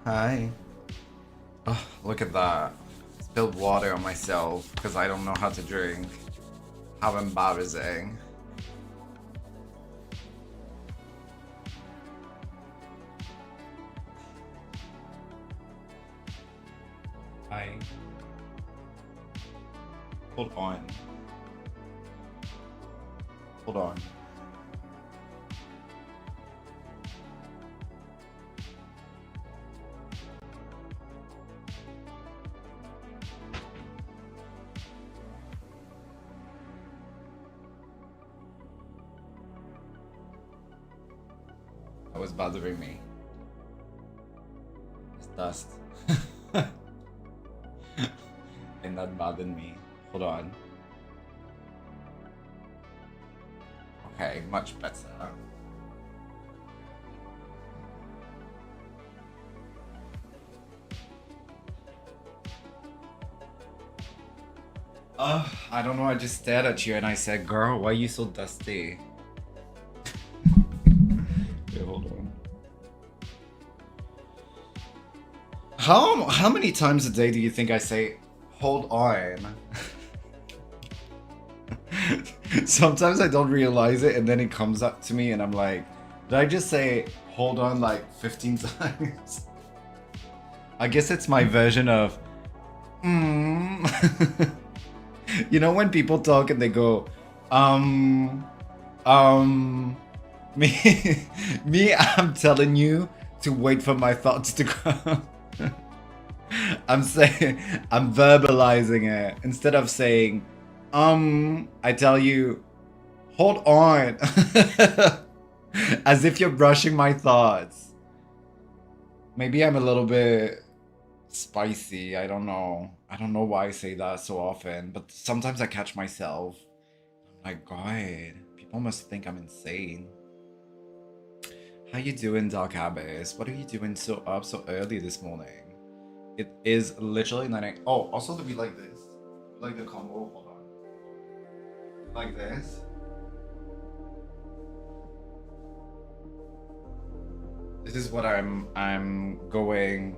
Hi. Oh, look at that. Spilled water on myself because I don't know how to drink. How embarrassing. Hi. Hold on. Hold on. That was bothering me. It's dust. And that bothered me. Hold on. Okay, much better. I don't know, I just stared at you and I said, girl, why are you so dusty? Okay, hold on. How many times a day do you think I say, hold on? Sometimes I don't realize it and then it comes up to me and I'm like, did I just say hold on like 15 times? I guess it's my version of You know when people talk and they go, me, I'm telling you to wait for my thoughts to come. I'm saying, I'm verbalizing it instead of saying, I tell you, hold on. As if you're brushing my thoughts. Maybe I'm a little bit spicy. I don't know. I don't know why I say that so often, but sometimes I catch myself. My God, people must think I'm insane. How you doing, Dark Abyss? What are you doing so up so early this morning? It is literally 9 a.m. Oh, also, do we like this? Like the combo? Hold on. Like this? This is what I'm going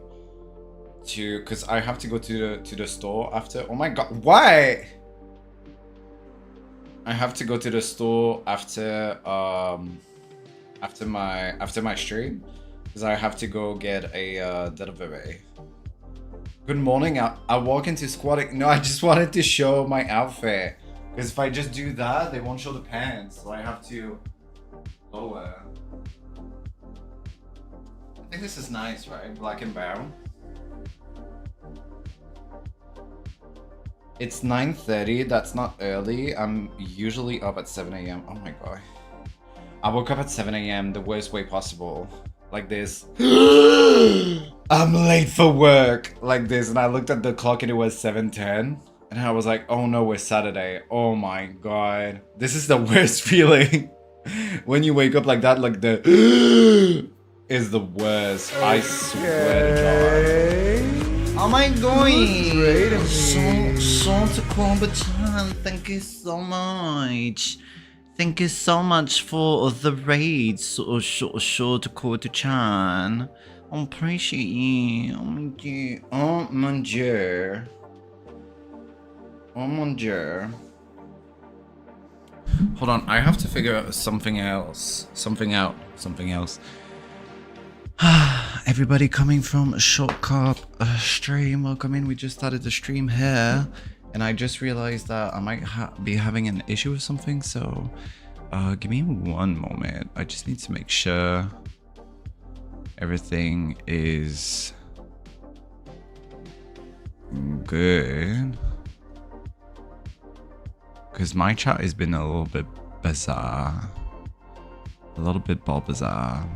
to, because I have to go to the store after. Oh my God, why? I have to go to the store after after my stream because I have to go get a delivery. Good morning. I walk into squatting. No, I just wanted to show my outfit because if I just do that, they won't show the pants, so I have to lower. I think this is nice, right? Black and brown. It's 9:30. That's not early. I'm usually up at 7 a.m. Oh my God. I woke up at 7 a.m. the worst way possible. Like this. I'm late for work. Like this. And I looked at the clock and it was 7:10. And I was like, oh no, we're Saturday. Oh my God. This is the worst feeling. When you wake up like that, like the is the worst. Okay. I swear to God. How am I going? Great, soroko.bsky. Thank you so much. Thank you so much for the raid, soroko.chan. I appreciate you. Oh mon dieu. Oh mon dieu. Oh mon dieu. Hold on, I have to figure out something else. Something else. Everybody coming from a short cup stream, welcome in. We just started the stream here, and I just realized that I might be having an issue with something, so give me one moment. I just need to make sure everything is good, because my chat has been a little bit bizarre, a little bit ball bizarre.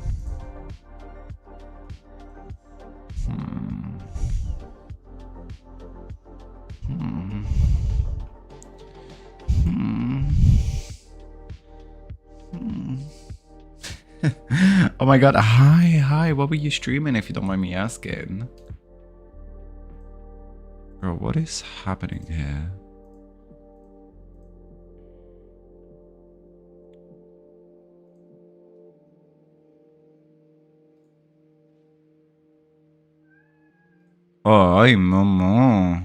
Oh my God, hi, what were you streaming if you don't mind me asking? Bro, what is happening here? Oi, Momo.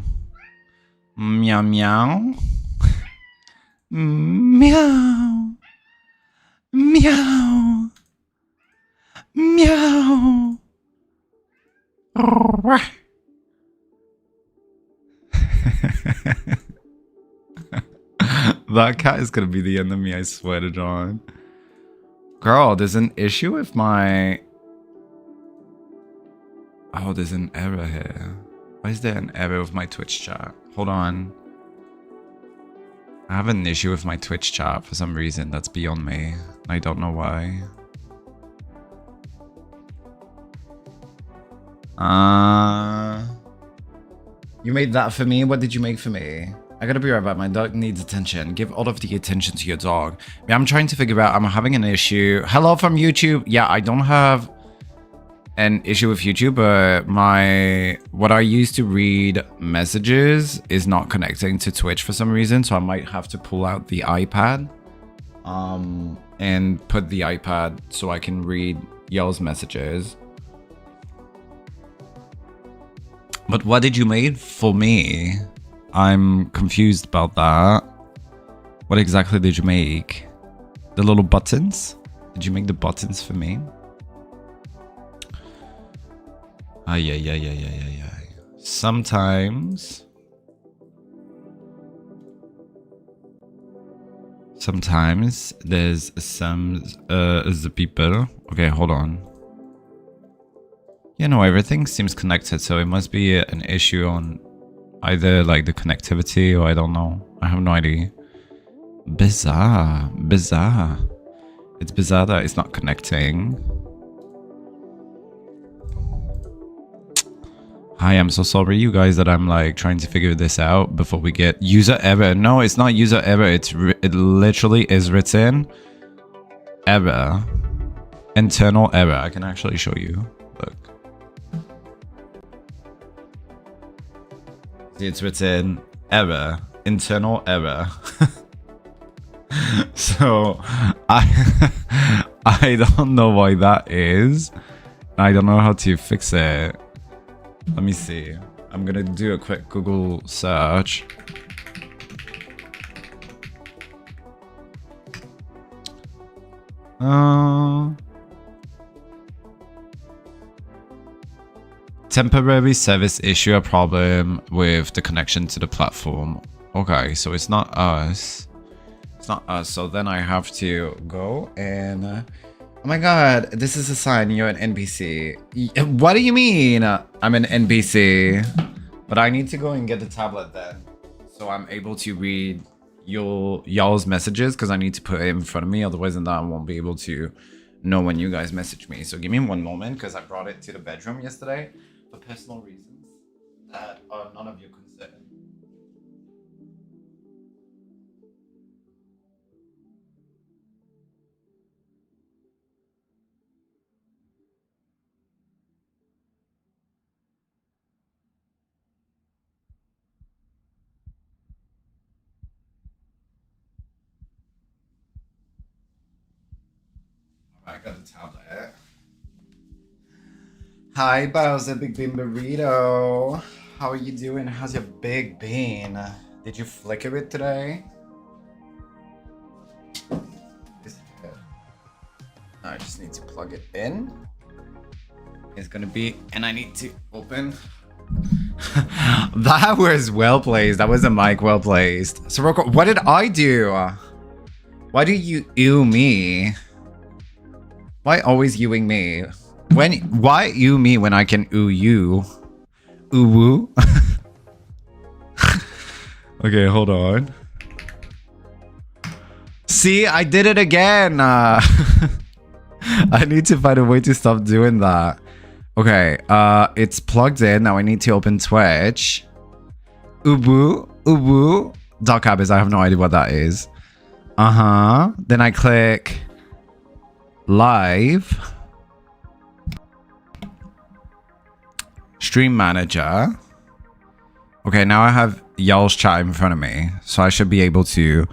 Meow meow. Meow. Meow. Meow. That cat is gonna be the enemy, I swear to John. Girl, there's an issue with my... Oh, there's an error here. Why is there an error with my Twitch chat? Hold on. I have an issue with my Twitch chat for some reason that's beyond me. I don't know why. You made that for me? What did you make for me? I gotta be right back. My dog needs attention. Give all of the attention to your dog. Yeah, I'm trying to figure out. I'm having an issue. Hello from YouTube. Yeah, I don't have an issue with YouTube, but what I use to read messages is not connecting to Twitch for some reason. So I might have to pull out the iPad, and put the iPad so I can read y'all's messages. But what did you make for me? I'm confused about that. What exactly did you make? The little buttons? Did you make the buttons for me? Yeah. Sometimes there's some the people. Okay, hold on. You know, everything seems connected, so it must be an issue on either like the connectivity or I don't know. I have no idea. Bizarre. It's bizarre that it's not connecting. Hi, I'm so sorry, you guys, that I'm like trying to figure this out before we get user error. No, it's not user error. It literally is written error, internal error. I can actually show you. Look. See, it's written error, internal error. So I don't know why that is. I don't know how to fix it. Let me see. I'm gonna do a quick Google search. Temporary service issue, a problem with the connection to the platform. Okay, so it's not us. It's not us. So then I have to go and... oh my god, this is a sign you're an NPC. What do you mean I'm an NPC? But I need to go and get the tablet then, so I'm able to read y'all's messages, because I need to put it in front of me. Otherwise than that, I won't be able to know when you guys message me. So give me one moment, because I brought it to the bedroom yesterday for personal reasons that are none of your concern. I got the tablet. Hi, Bowser, Big Bean Burrito. How are you doing? How's your big bean? Did you flicker it today? I just need to plug it in. It's gonna be, and I need to open. That was well placed. That was a mic well placed. Soroko, what did I do? Why do you ew me? Why always ewing me? Why ew me when I can ooh you? Ooh woo? Okay, hold on. See, I did it again. I need to find a way to stop doing that. Okay, it's plugged in. Now I need to open Twitch. Ubu, ubu. Dark Abyss, I have no idea what that is. Then I click live. Stream manager. Okay, now I have y'all's chat in front of me, so I should be able to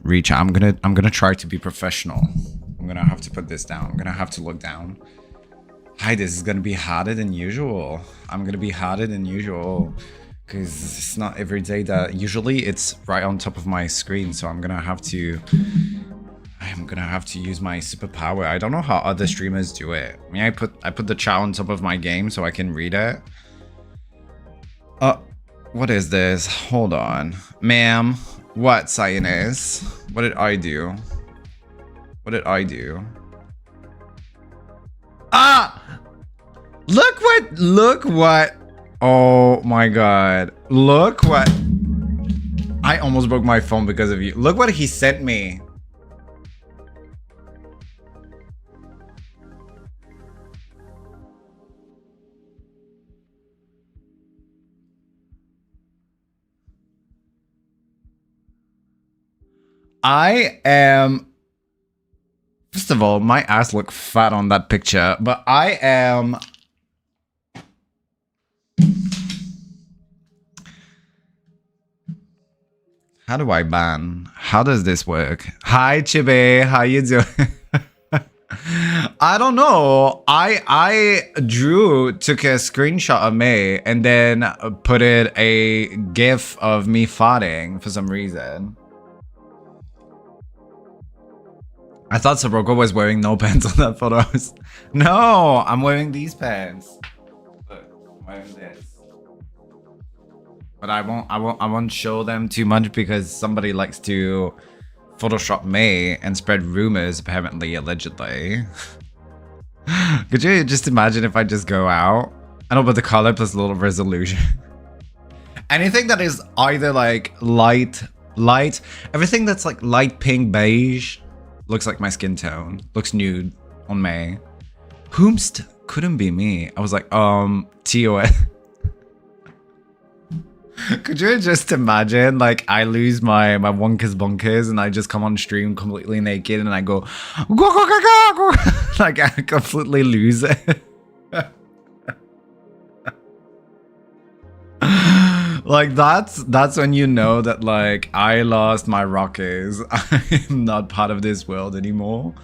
reach out. I'm gonna try to be professional. I'm gonna have to put this down. I'm gonna have to look down. this is gonna be harder than usual. I'm gonna be harder than usual because it's not every day that usually it's right on top of my screen, so I'm gonna have to use my superpower. I don't know how other streamers do it. I mean, I put the chat on top of my game so I can read it. What is this? Hold on. Ma'am, what, Cyanus? What did I do? What did I do? Ah! Look what. Oh my god. Look what. I almost broke my phone because of you. Look what he sent me. I am. First of all, my ass look fat on that picture, but I am. How do I ban? How does this work? Hi, Chibe. How you doing? I don't know. I took a screenshot of me and then put it a gif of me farting for some reason. I thought Soroko was wearing no pants on that photo. No, I'm wearing these pants. Look, I'm wearing this. But I won't show them too much because somebody likes to Photoshop me and spread rumors, apparently, allegedly. Could you just imagine if I just go out? I know, but the color plus a little resolution. Anything that is either like light, everything that's like light pink beige looks like my skin tone. Looks nude on me. Whomst couldn't be me. I was like, TOS. Could you just imagine, like, I lose my wonkers bonkers and I just come on stream completely naked and I go, go. Like, I completely lose it. Like, that's when you know that, like, I lost my rockers. I'm not part of this world anymore.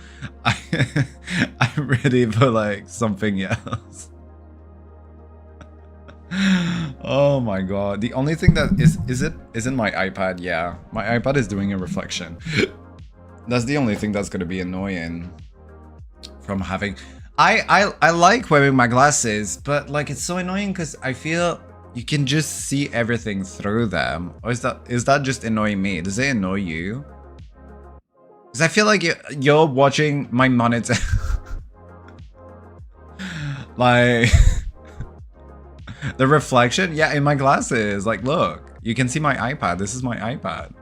I'm ready for, like, something else. Oh my god. The only thing that isn't my iPad. Yeah, my iPad is doing a reflection. That's the only thing that's gonna be annoying from having. I like wearing my glasses, but like it's so annoying because I feel you can just see everything through them. Or is that just annoying me? Does it annoy you? Because I feel like you're watching my monitor. Like. The reflection? Yeah, in my glasses. Like, look. You can see my iPad. This is my iPad.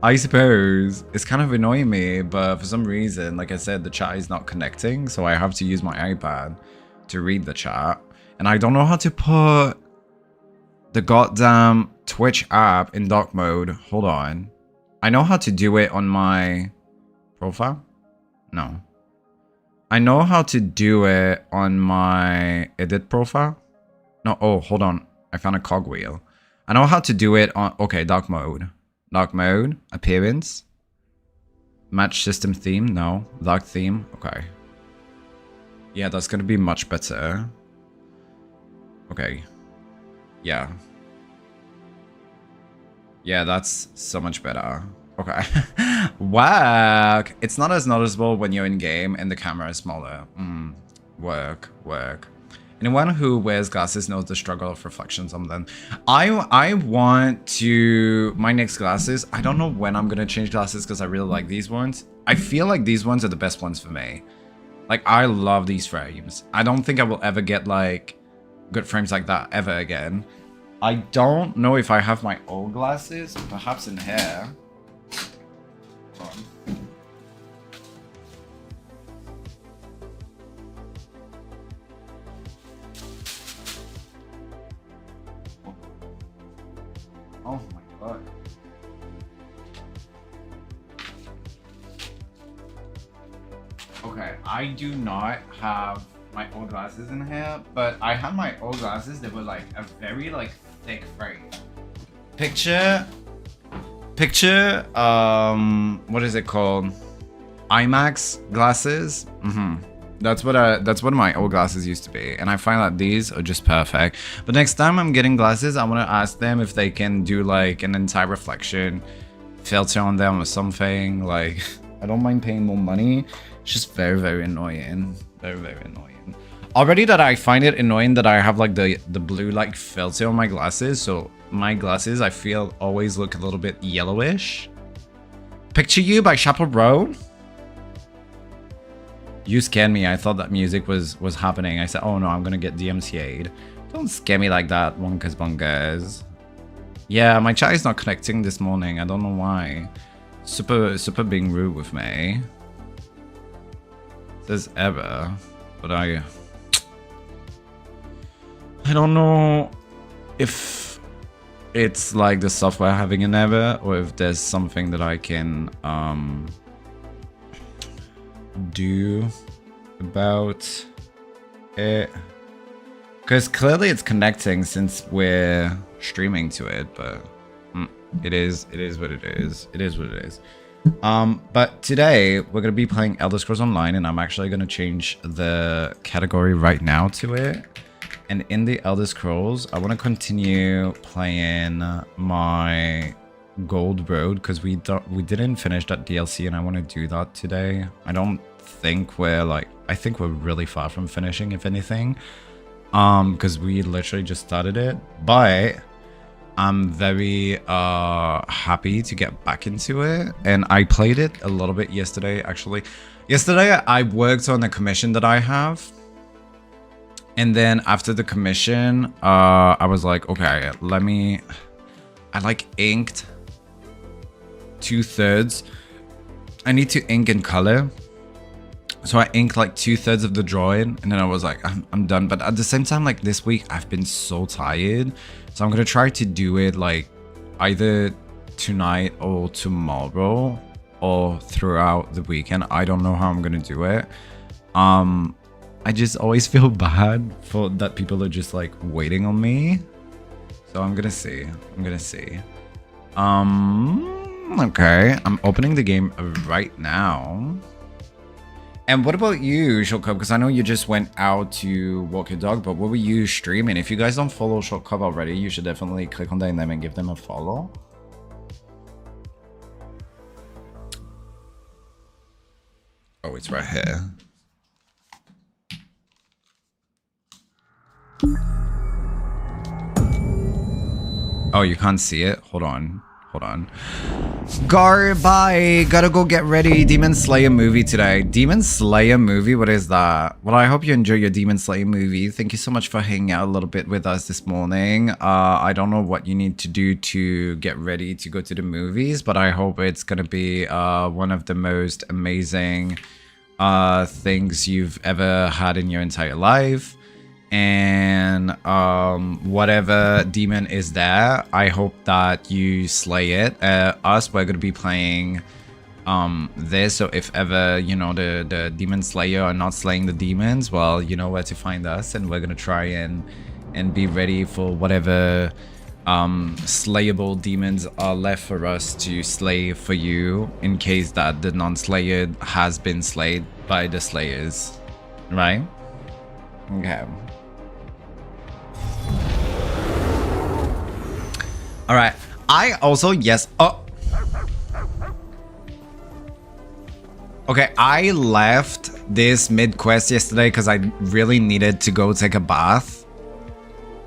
I suppose. It's kind of annoying me, but for some reason, like I said, the chat is not connecting, so I have to use my iPad to read the chat. And I don't know how to put the goddamn Twitch app in dark mode. Hold on. I know how to do it on my profile. No. I know how to do it on my edit profile. No, oh, hold on. I found a cogwheel. I know how to do it on, okay, dark mode. Dark mode, appearance. Match system theme, no. Dark theme, okay. Yeah, that's gonna be much better. Okay. Yeah. Yeah, that's so much better. Okay. Wow. It's not as noticeable when you're in game and the camera is smaller. Work. Anyone who wears glasses knows the struggle of reflections on them. I want to... My next glasses, I don't know when I'm gonna change glasses because I really like these ones. I feel like these ones are the best ones for me. Like, I love these frames. I don't think I will ever get, like, good frames like that ever again. I don't know if I have my old glasses, perhaps in here. Oh my god. Okay, I do not have my old glasses in here, but I had my old glasses that were like a very like thick frame. Picture, what is it called? IMAX glasses? That's what my old glasses used to be, and I find that these are just perfect. But next time I'm getting glasses, I want to ask them if they can do like an anti-reflection filter on them or something. Like, I don't mind paying more money. It's just very, very annoying. Very, very annoying. Already that I find it annoying that I have like the blue like filter on my glasses, so my glasses I feel always look a little bit yellowish. Picture You by Chappell Road. You scared me. I thought that music was happening. I said, oh no, I'm gonna get DMCA'd. Don't scare me like that, Wonkas Bungas. Yeah, my chat is not connecting this morning. I don't know why. Super being rude with me. It says ever, but I don't know if it's like the software having an error or if there's something that I can do about it, because clearly it's connecting since we're streaming to it, but it is what it is. It is what it is. But today we're gonna be playing Elder Scrolls Online, and I'm actually gonna change the category right now to it. And in the Elder Scrolls, I want to continue playing my Gold Road because we didn't finish that DLC, and I want to do that today. I don't think we're like, I think we're really far from finishing, if anything, because we literally just started it. But I'm very happy to get back into it, and I played it a little bit yesterday. Actually, yesterday I worked on a commission that I have. And then after the commission, I was like, okay, I like inked 2/3. I need to ink in color. So I inked like 2/3 of the drawing, and then I was like, I'm done. But at the same time, like this week, I've been so tired. So I'm gonna try to do it like either tonight or tomorrow or throughout the weekend. I don't know how I'm gonna do it. I just always feel bad for that people are just like waiting on me. So I'm gonna see. Okay, I'm opening the game right now. And what about you, Shortcut? Because I know you just went out to walk your dog, but what were you streaming? If you guys don't follow Shortcut already, you should definitely click on their name and give them a follow. Oh, it's right here. Oh, you can't see it? Hold on. Bye. Gotta go get ready. Demon Slayer movie today. Demon Slayer movie? What is that? Well, I hope you enjoy your Demon Slayer movie. Thank you so much for hanging out a little bit with us this morning. I don't know what you need to do to get ready to go to the movies, but I hope it's gonna be one of the most amazing things you've ever had in your entire life. And whatever demon is there, I hope that you slay it. We're gonna be playing this, so if ever, you know, the demon slayer are not slaying the demons, well, you know where to find us, and we're gonna try and be ready for whatever slayable demons are left for us to slay for you, in case that the non-slayer has been slayed by the slayers, right? Okay. All right. I also, yes. Oh. Okay, I left this mid-quest yesterday because I really needed to go take a bath.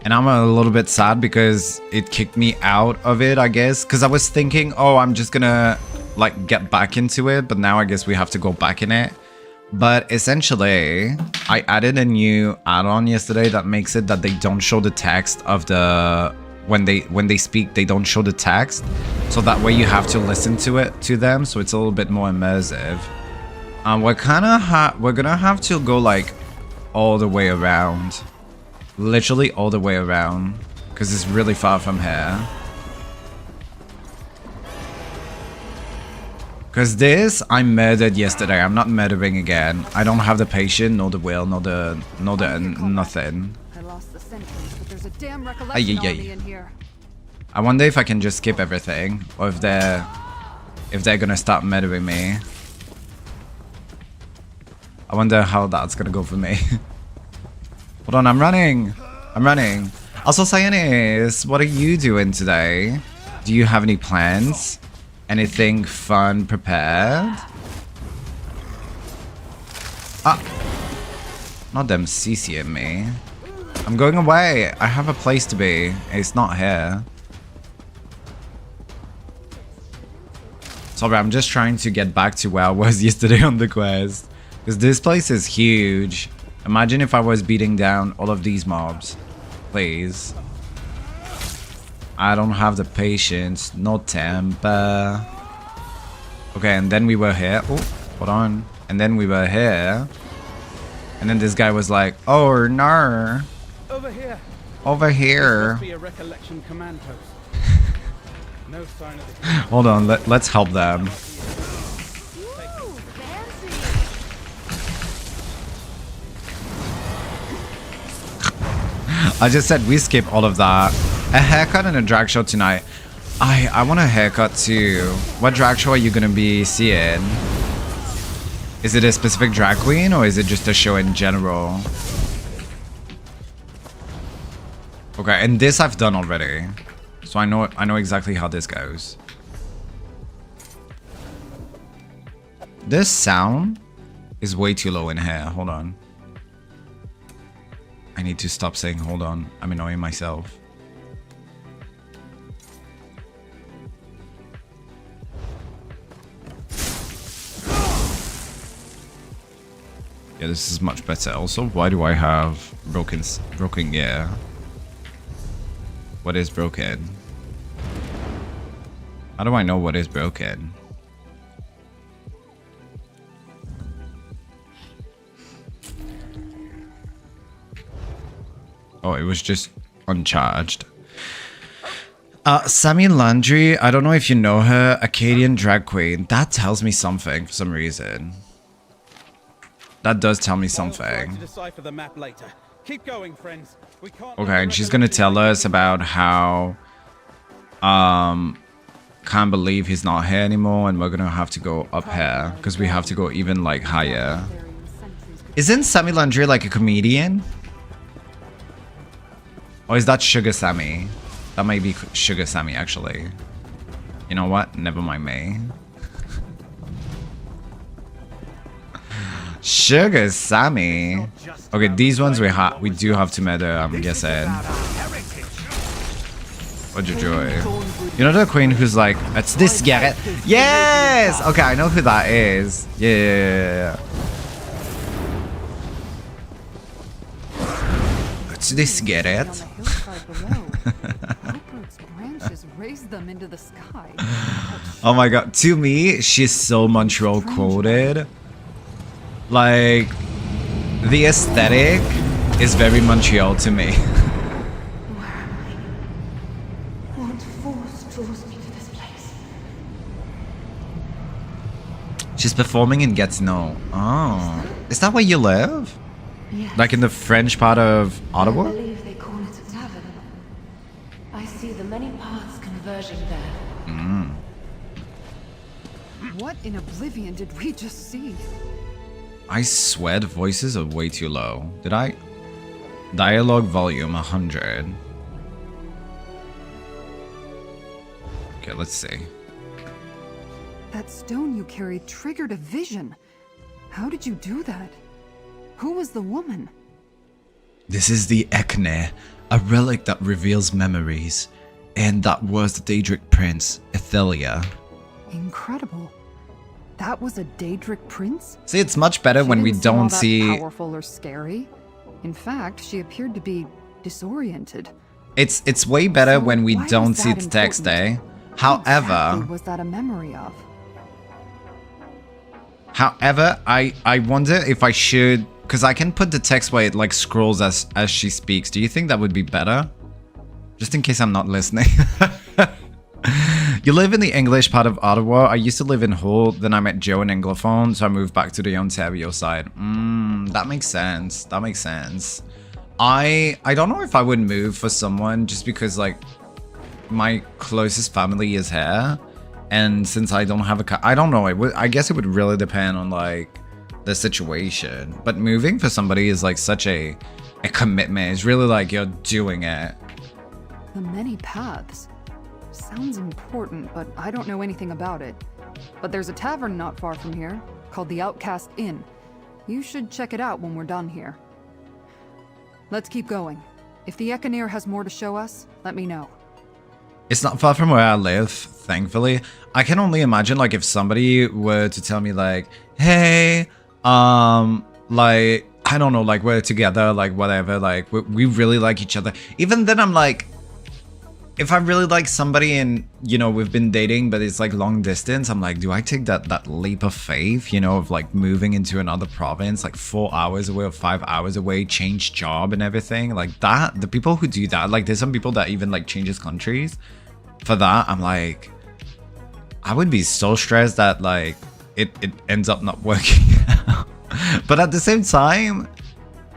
And I'm a little bit sad because it kicked me out of it, I guess. Because I was thinking, oh, I'm just gonna, like, get back into it. But now I guess we have to go back in it. But essentially, I added a new add-on yesterday that makes it that they don't show the text of the... When they speak, they don't show the text. So that way you have to listen to them. So it's a little bit more immersive. We're gonna have to go, like, all the way around. Literally all the way around. Because it's really far from here. Because this, I murdered yesterday. I'm not murdering again. I don't have the patience, nor the will, nor the nothing. I lost the sentence, but there's a damn recollection on me in here. I wonder if I can just skip everything, or if they're gonna start murdering me. I wonder how that's gonna go for me. Hold on, I'm running. I'm running. Also, Cyanus, what are you doing today? Do you have any plans? Anything fun prepared? Ah! Not them CCing me. I'm going away. I have a place to be. It's not here. Sorry, I'm just trying to get back to where I was yesterday on the quest. Because this place is huge. Imagine if I was beating down all of these mobs. Please. I don't have the patience. No temper. Okay, and then we were here. Oh, hold on. And then we were here. And then this guy was like, oh, no. Over here. Over here. Must be a recollection command post. No sign of the Hold on, let's help them. I just said we skip all of that. A haircut and a drag show tonight. I want a haircut too. What drag show are you gonna be seeing? Is it a specific drag queen or is it just a show in general? Okay, and this I've done already. So I know exactly how this goes. This sound is way too low in here. Hold on. I need to stop saying hold on. I'm annoying myself. Yeah, this is much better. Also, why do I have broken gear? What is broken? How do I know what is broken? Oh, it was just uncharged. Sammy Landry, I don't know if you know her, Acadian drag queen. That tells me something for some reason. That does tell me something. Keep going, friends. We can't Okay, and she's gonna tell us about how can't believe he's not here anymore and we're gonna have to go up here because we have to go even like higher. Isn't Sammy Landry like a comedian? Or is that Sugar Sammy? That might be Sugar Sammy actually. You know what? Never mind me. Sugar Sammy. Okay, these ones we do have to murder, I'm guessing. What'd you joy? You know the queen who's like, it's this Garrett? Yes! Okay, I know who that is. Yeah. It's this Garrett. Oh my god, to me, she's so Montreal coded. Like, the aesthetic is very Montreal to me. She's performing in Gatineau. Oh, is that where you live? Yes. Like in the French part of Ottawa? I believe they call it a tavern. I see the many paths converging there. What in oblivion did we just see? I swear the voices are way too low. Did I? Dialogue volume 100. Okay, let's see. That stone you carried triggered a vision. How did you do that? Who was the woman? This is the Ekne, a relic that reveals memories. And that was the Daedric prince, Ethelia. Incredible. That was a Daedric prince? See, it's much better She when we didn't seem all don't that see... powerful or scary. In fact, she appeared to be disoriented. It's way better So when we why don't was see that the text, eh? important? What However, exactly was that a memory of? I wonder if I should, because I can put the text where it like scrolls as she speaks. Do you think that would be better? Just in case I'm not listening. You live in the English part of Ottawa. I used to live in Hull, then I met Joe in Anglophone, so I moved back to the Ontario side. That makes sense. That makes sense. I don't know if I would move for someone just because like my closest family is here, and since I don't have a car, I don't know. I guess it would really depend on like the situation. But moving for somebody is like such a commitment. It's really like you're doing it. The many paths. Sounds important, but I don't know anything about it. But there's a tavern not far from here, called the Outcast Inn. You should check it out when we're done here. Let's keep going. If the Ekaneer has more to show us, let me know. It's not far from where I live, thankfully. I can only imagine, like, if somebody were to tell me, like, hey, like, I don't know, like, we're together, like, whatever, like, we really like each other. Even then, I'm like, if I really like somebody and, you know, we've been dating, but it's like long distance, I'm like, do I take that leap of faith, you know, of like moving into another province, like 4 hours away or 5 hours away, change job and everything like that? The people who do that, like, there's some people that even like changes countries for that. I'm like, I would be so stressed that like it ends up not working out. But at the same time,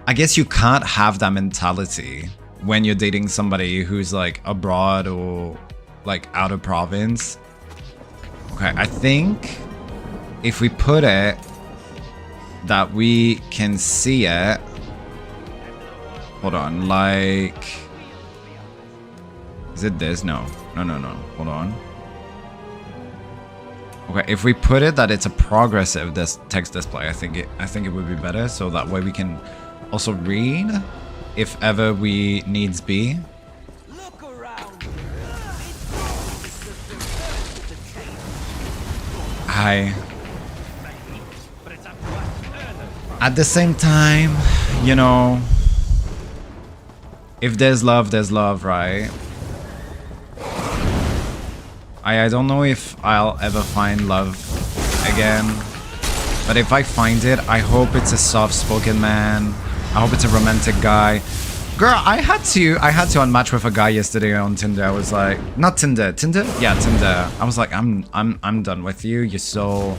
I guess you can't have that mentality when you're dating somebody who's like abroad or like out of province. Okay, I think if we put it that we can see it, hold on, like, is it this? No, hold on. Okay, if we put it that it's a progressive this text display, I think it would be better, so that way we can also read if ever we needs be. Look around. Hi. At the same time, you know, if there's love, right? I don't know if I'll ever find love again, but if I find it, I hope it's a soft-spoken man. I hope it's a romantic guy. Girl, I had to unmatch with a guy yesterday on Tinder. I was like, not Tinder. Yeah, Tinder. I was like, I'm done with you. You're so,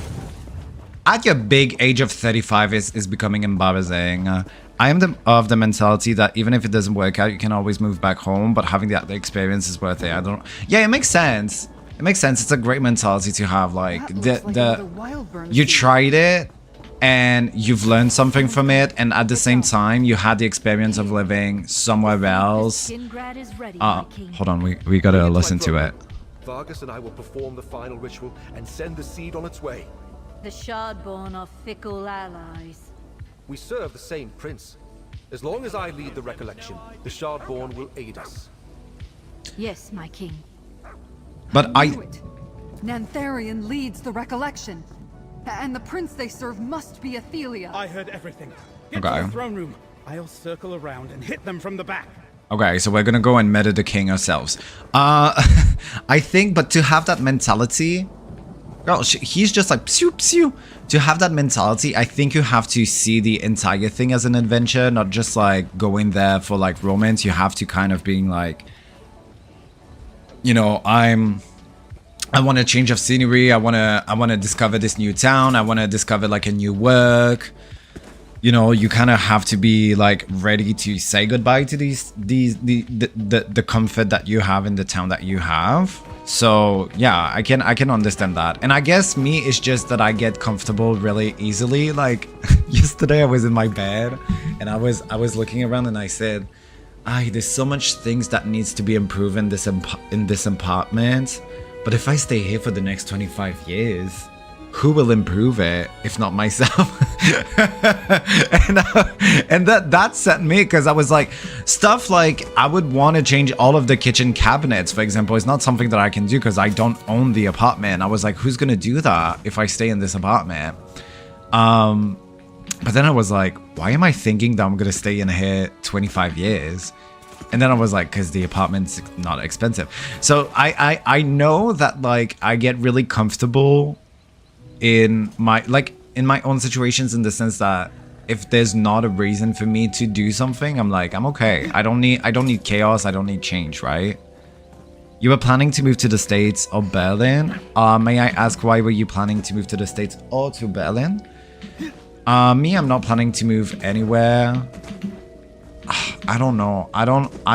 at your big age of 35 is becoming embarrassing. I am of the mentality that even if it doesn't work out, you can always move back home, but having the experience is worth it. Yeah, it makes sense. It makes sense. It's a great mentality to have. Like, you tried it and you've learned something from it, and at the same time you had the experience of living somewhere else. Hold on, we gotta listen to it. Vargas and I will perform the final ritual and send the seed on its way. The Shardborn are fickle allies. We serve the same prince. As long as I lead the recollection, the Shardborn will aid us. Yes, my king. But Nantharian leads the recollection. And the prince they serve must be Athelia. I heard everything. Get Okay. to the throne room. I'll circle around and hit them from the back. Okay, so we're gonna go and murder the king ourselves. I think, but to have that mentality, girl, he's just like psew psew. To have that mentality, I think you have to see the entire thing as an adventure, not just like going there for like romance. You have to kind of being like, you know, I want a change of scenery. I want to discover this new town. I want to discover like a new work. You know, you kind of have to be like ready to say goodbye to the comfort that you have in the town that you have. So yeah, I can understand that. And I guess me, it's just that I get comfortable really easily. Like yesterday I was in my bed and I was looking around and I said, there's so much things that needs to be improved in this apartment. But if I stay here for the next 25 years, who will improve it if not myself? and that set me, because I was like, stuff like I would want to change all of the kitchen cabinets, for example. It's not something that I can do because I don't own the apartment. I was like, who's gonna do that if I stay in this apartment? But then I was like, why am I thinking that I'm gonna stay in here 25 years? And then I was like, because the apartment's not expensive. So I know that like I get really comfortable in my own situations, in the sense that if there's not a reason for me to do something, I'm like, I'm okay. I don't need chaos. I don't need change, right? You were planning to move to the States or Berlin. May I ask, why were you planning to move to the States or to Berlin? Me, I'm not planning to move anywhere. I don't know. I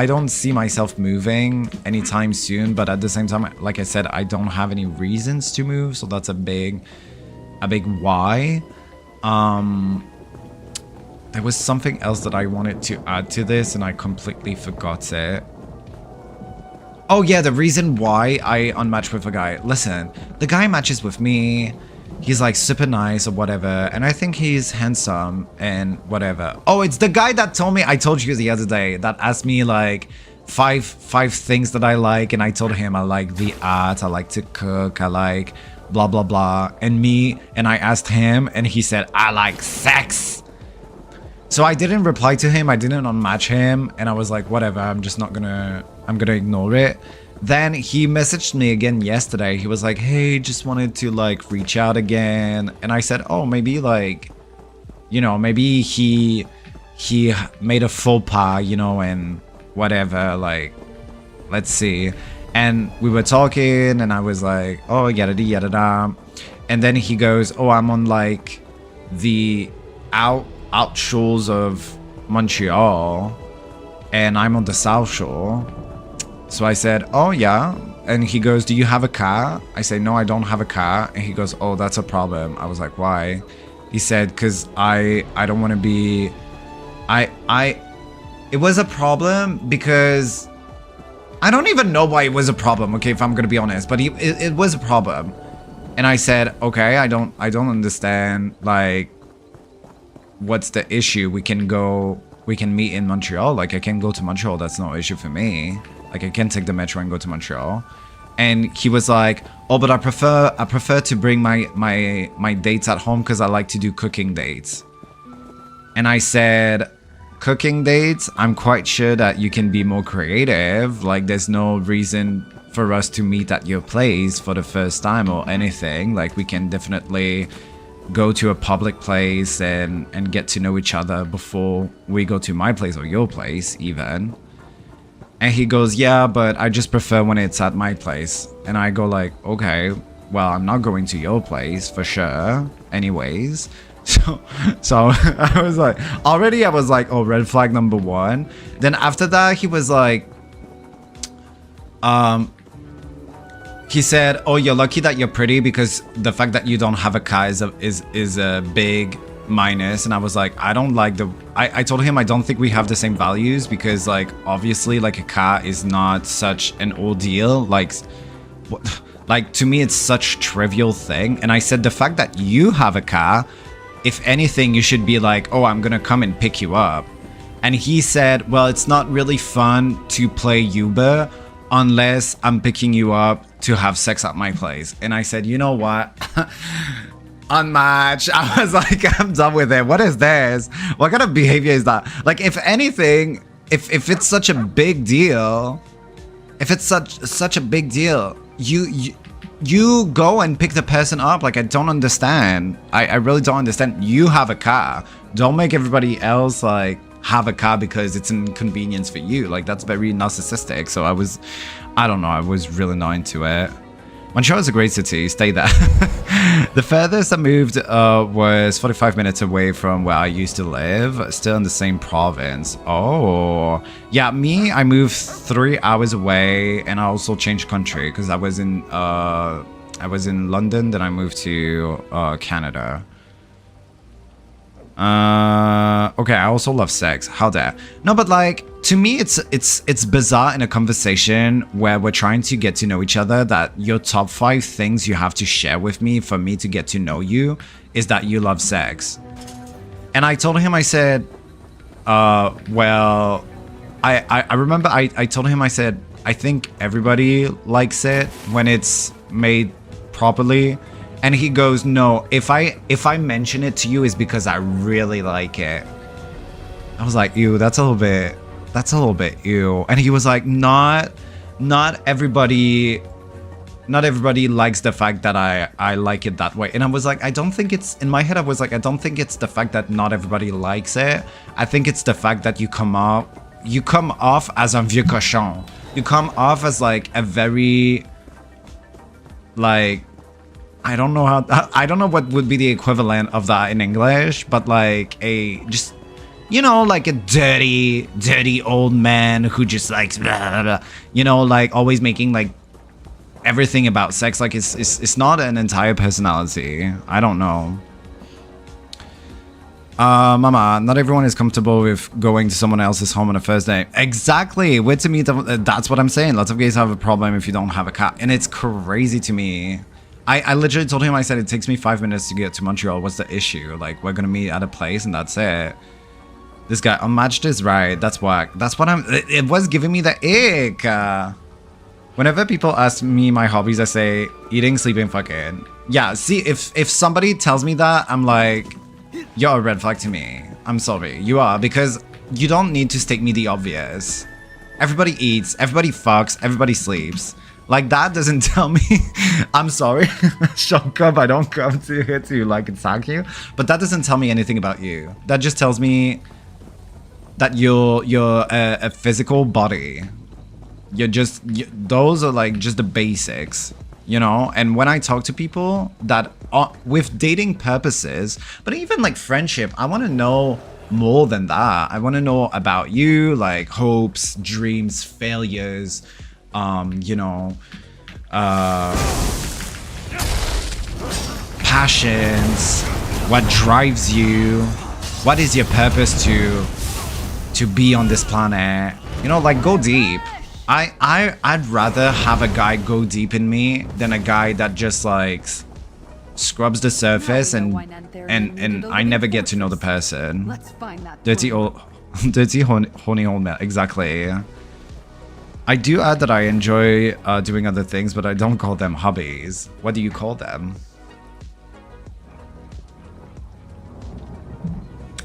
don't see myself moving anytime soon, but at the same time, like I said, I don't have any reasons to move, so that's a big why. There was something else that I wanted to add to this and I completely forgot it. Oh yeah, the reason why I unmatched with a guy. Listen, the guy matches with me. He's like super nice or whatever. And I think he's handsome and whatever. Oh, it's the guy that told me, I told you the other day, that asked me like five things that I like. And I told him I like the art, I like to cook, I like blah, blah, blah. And I asked him and he said, I like sex. So I didn't reply to him, I didn't unmatch him, and I was like, whatever, I'm gonna ignore it. Then he messaged me again yesterday. He was like, hey, just wanted to like reach out again. And I said, oh, maybe like, you know, maybe he made a faux pas, you know, and whatever, like, let's see. And we were talking and I was like, oh, yada yada da. And then he goes, oh, I'm on like the out shores of Montreal and I'm on the South Shore. So I said, oh yeah. And he goes, do you have a car? I say, no, I don't have a car. And he goes, oh, that's a problem. I was like, why? He said, because I don't want to be, it was a problem because I don't even know why it was a problem. Okay, if I'm going to be honest, but it was a problem. And I said, okay, I don't understand, like, what's the issue? We can meet in Montreal. Like, I can go to Montreal. That's no issue for me. Like, I can take the metro and go to Montreal. And he was like, oh, but I prefer to bring my dates at home because I like to do cooking dates. And I said, cooking dates? I'm quite sure that you can be more creative. Like, there's no reason for us to meet at your place for the first time or anything. Like, we can definitely go to a public place and get to know each other before we go to my place or your place even. And he goes, yeah, but I just prefer when it's at my place. And I go like, okay, well, I'm not going to your place for sure anyways. So I was like, already I was like, oh, red flag number one. Then after that, he was like, he said, oh, you're lucky that you're pretty because the fact that you don't have a car is a big minus. And I was like, I don't like I told him I don't think we have the same values because, like, obviously, like, a car is not such an ordeal. Like to me, it's such a trivial thing. And I said, the fact that you have a car, if anything, you should be like, oh, I'm gonna come and pick you up. And he said, well, it's not really fun to play Uber unless I'm picking you up to have sex at my place. And I said, you know what? Unmatched. I was like, I'm done with it. What is this? What kind of behavior is that? Like, if anything, if it's such a big deal, if it's such a big deal, you go and pick the person up. Like, I don't understand. I really don't understand. You have a car. Don't make everybody else like have a car because it's an inconvenience for you. Like, that's very narcissistic. So I don't know, I was really not into it. Montreal is a great city, stay there. The furthest I moved was 45 minutes away from where I used to live, still in the same province. Oh, yeah, I moved 3 hours away, and I also changed country because I was in London, then I moved to Canada. Okay, I also love sex. How dare? No, but like, to me, it's bizarre in a conversation where we're trying to get to know each other that your top 5 things you have to share with me for me to get to know you is that you love sex. And I told him, I said, well, I remember I told him, I said, I think everybody likes it when it's made properly. And he goes, no, if I mention it to you is because I really like it. I was like, ew, that's a little bit ew. And he was like, not everybody likes the fact that I like it that way. And I was like, I don't think it's, in my head I was like, I don't think it's the fact that not everybody likes it. I think it's the fact that you come off as un vieux cochon. You come off as like a very, like, I don't know what would be the equivalent of that in English, but like just, you know, like a dirty old man who just likes, blah, blah, blah, you know, like always making like everything about sex. Like it's not an entire personality. I don't know. Mama, not everyone is comfortable with going to someone else's home on a first date. Exactly. Wait to meet them. That's what I'm saying. Lots of gays have a problem if you don't have a cat. And it's crazy to me. I literally told him, I said, it takes me 5 minutes to get to Montreal. What's the issue? Like, we're going to meet at a place and that's it. This guy, unmatched is right. That's whack. That's what it was giving me the ick. Whenever people ask me my hobbies, I say eating, sleeping, fucking. Yeah, see, if somebody tells me that, I'm like, you're a red flag to me. I'm sorry, you are, because you don't need to state me the obvious. Everybody eats, everybody fucks, everybody sleeps. Like, that doesn't tell me. I'm sorry, shut up, I don't come to here to like attack you. But that doesn't tell me anything about you. That just tells me that you're a physical body. Those are like just the basics, you know? And when I talk to people that are with dating purposes, but even like friendship, I want to know more than that. I want to know about you, like hopes, dreams, failures, you know, passions, what drives you, what is your purpose to be on this planet, you know, like go deep. I'd rather have a guy go deep in me than a guy that just like scrubs the surface and I never get to know the person. Let's find that Dirty horny old man. Exactly. I do add that I enjoy doing other things, but I don't call them hobbies. What do you call them?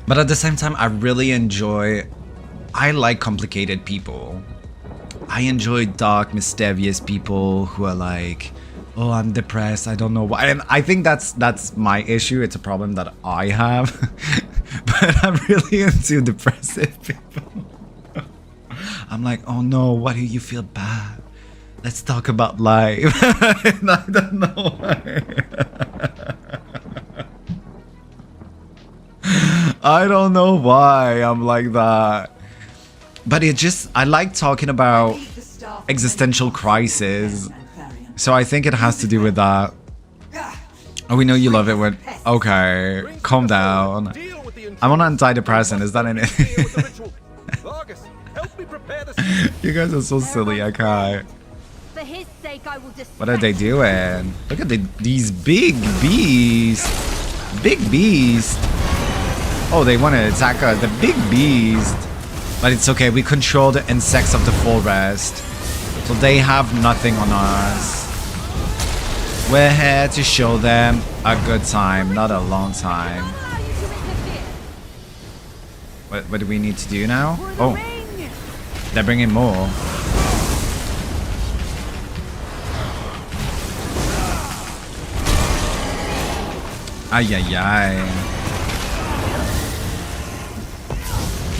But at the same time, I like complicated people. I enjoy dark, mysterious people who are like, oh, I'm depressed, I don't know why. And I think that's my issue. It's a problem that I have. But I'm really into depressive people. I'm like, oh no, why do you feel bad? Let's talk about life. And I don't know why. I don't know why I'm like that. But I like talking about existential crisis. So I think it has to do with that. Oh, we know you love it when... Okay, calm down. I'm on antidepressant, is that in it? You guys are so silly, I can't. For his sake, I will What are they doing? Look at these big beasts. Big beast. Oh, they want to attack us. The big beast. But it's okay, we control the insects of the forest. So they have nothing on us. We're here to show them a good time, not a long time. What do we need to do now? Oh, they're bringing more. Ay, ay, ay.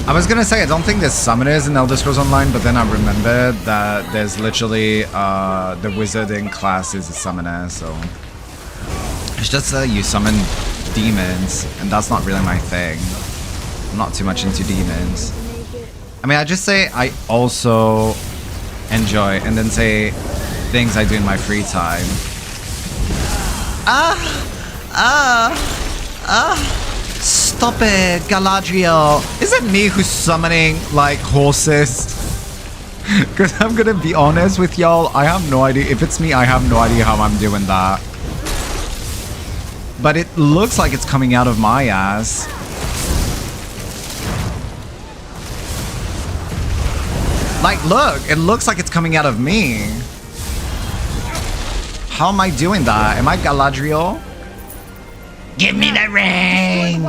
I was gonna say, I don't think there's summoners in Elder Scrolls Online, but then I remembered that there's literally, the wizarding class is a summoner, so... It's just that you summon demons, and that's not really my thing. I'm not too much into demons. I mean, I just say I also enjoy, and then say things I do in my free time. Stop it, Galadriel. Is it me who's summoning, like, horses? Because I'm gonna be honest with y'all, I have no idea. If it's me, I have no idea how I'm doing that. But it looks like it's coming out of my ass. Like, look, it looks like it's coming out of me. How am I doing that? Am I Galadriel? Give me the ring!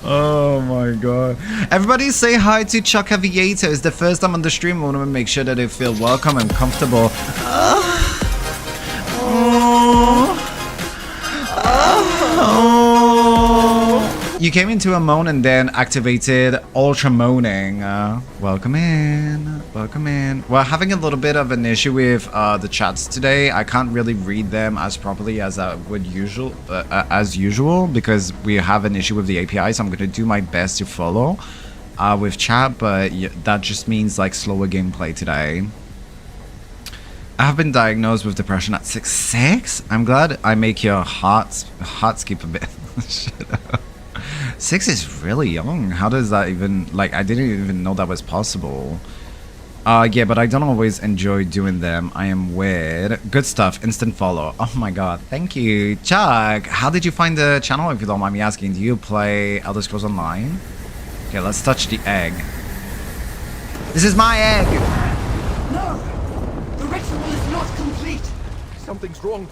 Oh my god. Everybody say hi to Chuck Aviator. It's the first time on the stream. I want to make sure that they feel welcome and comfortable. You came into a moan and then activated ultra moaning. Welcome in. Welcome in. We're having a little bit of an issue with the chats today. I can't really read them as properly as I would as usual because we have an issue with the API. So I'm going to do my best to follow with chat, but that just means like slower gameplay today. I have been diagnosed with depression at 6. I'm glad I make your heart skip a bit. Shut up. 6 is really young. How does that even, like, I didn't even know that was possible. Yeah, but I don't always enjoy doing them. I am weird. Good stuff. Instant follow. Oh my god. Thank you. Chuck, how did you find the channel, if you don't mind me asking? Do you play Elder Scrolls Online? Okay, let's touch the egg. This is my egg! No! The ritual is not complete! Something's wrong.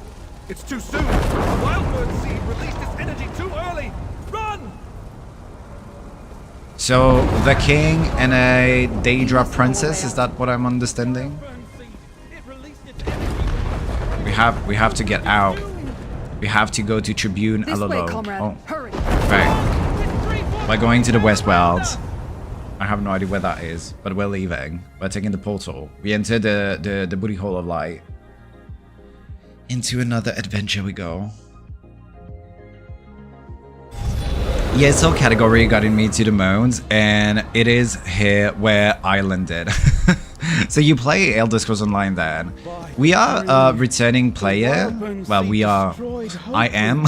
It's too soon. The Wildbird seed released its energy too early. Run! So, the king and a Daedra princess, is that what I'm understanding? We have to get out. We have to go to Tribune This way, Alolo. comrade. Oh, Hurry. right. We're going to the Westworld. I have no idea where that is, but we're leaving. We're taking the portal. We enter the booty hole of light. Into another adventure we go. ESO category got me to the moons, and it is here where I landed. So you play Elder Scrolls Online then. We are a returning player. Well, we are... I am.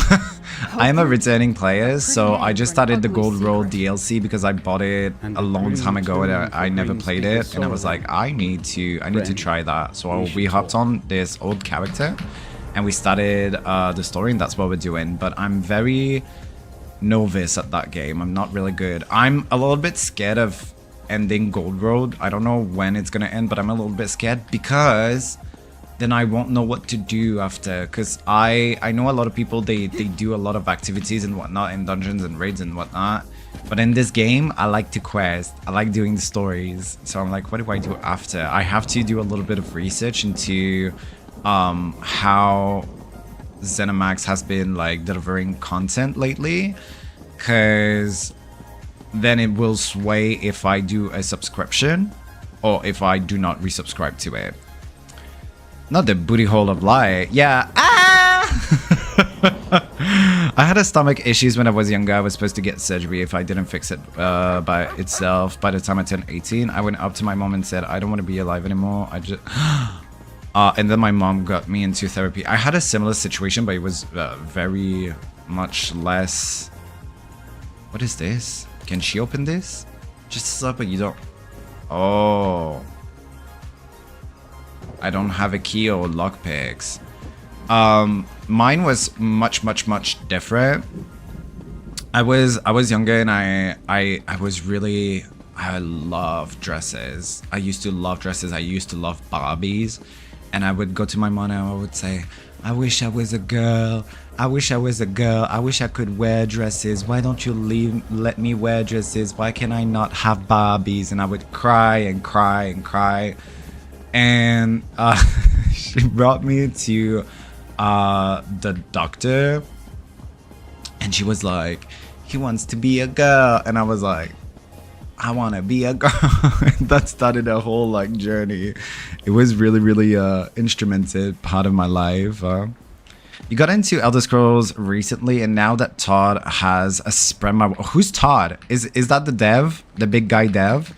I am a returning player, so I just started the Gold Road DLC because I bought it a long time ago and I never played it, and I was like, I need to try that. So we hopped on this old character and we started the story, and that's what we're doing. But I'm very novice at that game. I'm not really good. I'm a little bit scared of ending Gold Road. I don't know when it's gonna end, but I'm a little bit scared because then I won't know what to do after, because I know a lot of people, they do a lot of activities and whatnot in dungeons and raids and whatnot, but in this game I like to quest, I like doing the stories, so I'm like, what do I do after? I have to do a little bit of research into how ZeniMax has been like delivering content lately, because then it will sway if I do a subscription or if I do not resubscribe to it. Not the booty hole of light. Yeah. Ah! I had a stomach issues when I was younger. I was supposed to get surgery if I didn't fix it by itself. By the time I turned 18, I went up to my mom and said, I don't want to be alive anymore. I just... and then my mom got me into therapy. I had a similar situation, but it was very much less... What is this? Can she open this? Just up, but you don't... Oh... I don't have a key or lockpicks. Mine was much different. I was younger and I was really, I love dresses. I used to love dresses. I used to love Barbies, and I would go to my mom and I would say, I wish I was a girl. I wish I was a girl. I wish I could wear dresses. Why don't you let me wear dresses? Why can I not have Barbies? And I would cry and cry and cry. And she brought me to the doctor, and she was like, he wants to be a girl, and I was like, I want to be a girl. And that started a whole like journey. It was really instrumented part of my life. You got into Elder Scrolls recently, and now that Todd has spread my... Who's Todd? Is that the dev, the big guy dev?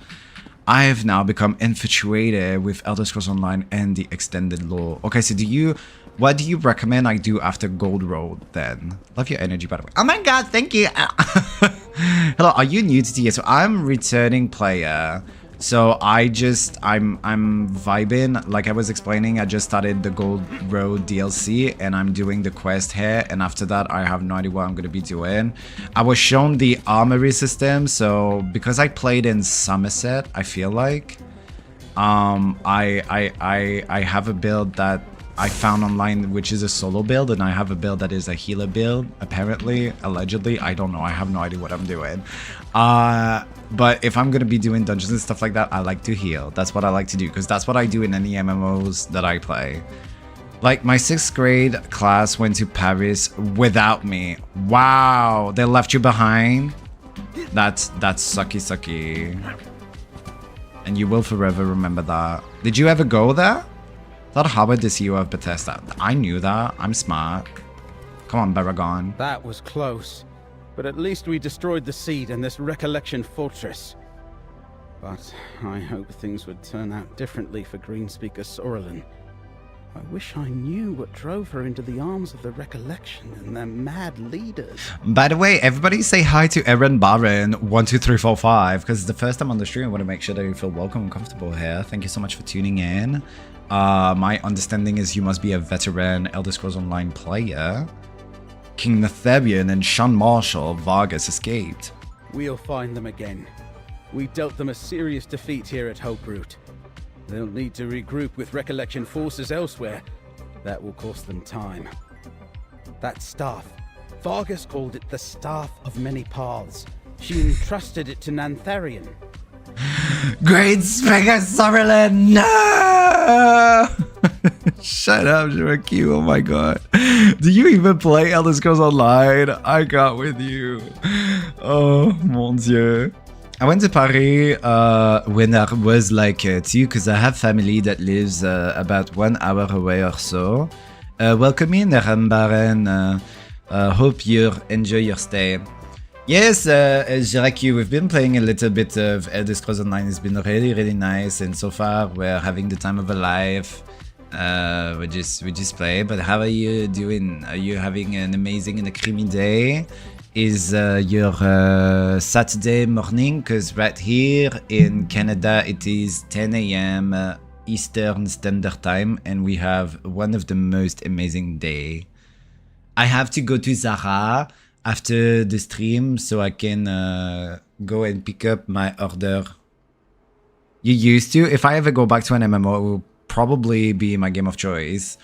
I have now become infatuated with Elder Scrolls Online and the extended lore. Okay, so what do you recommend I do after Gold Road then? Love your energy, by the way. Oh my god, thank you. Hello, are you new to TS? So I'm returning player. So I'm vibing. Like I was explaining, I just started the Gold Road DLC and I'm doing the quest here. And after that, I have no idea what I'm going to be doing. I was shown the armory system. So because I played in Somerset, I feel like I have a build that I found online, which is a solo build, and I have a build that is a healer build, apparently, allegedly. I don't know. I have no idea what I'm doing. But if I'm going to be doing dungeons and stuff like that, I like to heal. That's what I like to do, because that's what I do in any MMOs that I play. Like, my 6th grade class went to Paris without me. Wow, they left you behind? That's sucky. And you will forever remember that. Did you ever go there? Thought Howard the CEO of Bethesda. I knew that. I'm smart. Come on, Baragon. That was close. But at least we destroyed the seed and this recollection fortress. But I hope things would turn out differently for Greenspeaker Sorolin. I wish I knew what drove her into the arms of the Recollection and their mad leaders. By the way, everybody say hi to Aaron Baron 12345 because it's the first time on the stream. I want to make sure that you feel welcome and comfortable here. Thank you so much for tuning in. My understanding is you must be a veteran Elder Scrolls Online player. King Natharian and Sean Marshall Vargas escaped. We'll find them again. We dealt them a serious defeat here at Hoperoot. They'll need to regroup with Recollection forces elsewhere. That will cost them time. That staff. Vargas called it the Staff of Many Paths. She entrusted it to Nantharian. Great Speaker Summerlin, no! Shut up, Shiraki, oh my god. Do you even play Elder Scrolls Online? I got with you. Oh, mon dieu. I went to Paris when I was like 2 because I have family that lives about 1 hour away or so. Welcome in, Rambaran. Hope you enjoy your stay. Yes, Jiraki, we've been playing a little bit of Elder Scrolls Online. It's been really nice, and so far we're having the time of our life. We just play. But how are you doing? Are you having an amazing and a creamy day? Is your Saturday morning? Because right here in Canada it is 10 a.m. Eastern Standard Time, and we have one of the most amazing day. I have to go to Zara after the stream so I can go and pick up my order. You used to? If I ever go back to an MMO, it will probably be my game of choice.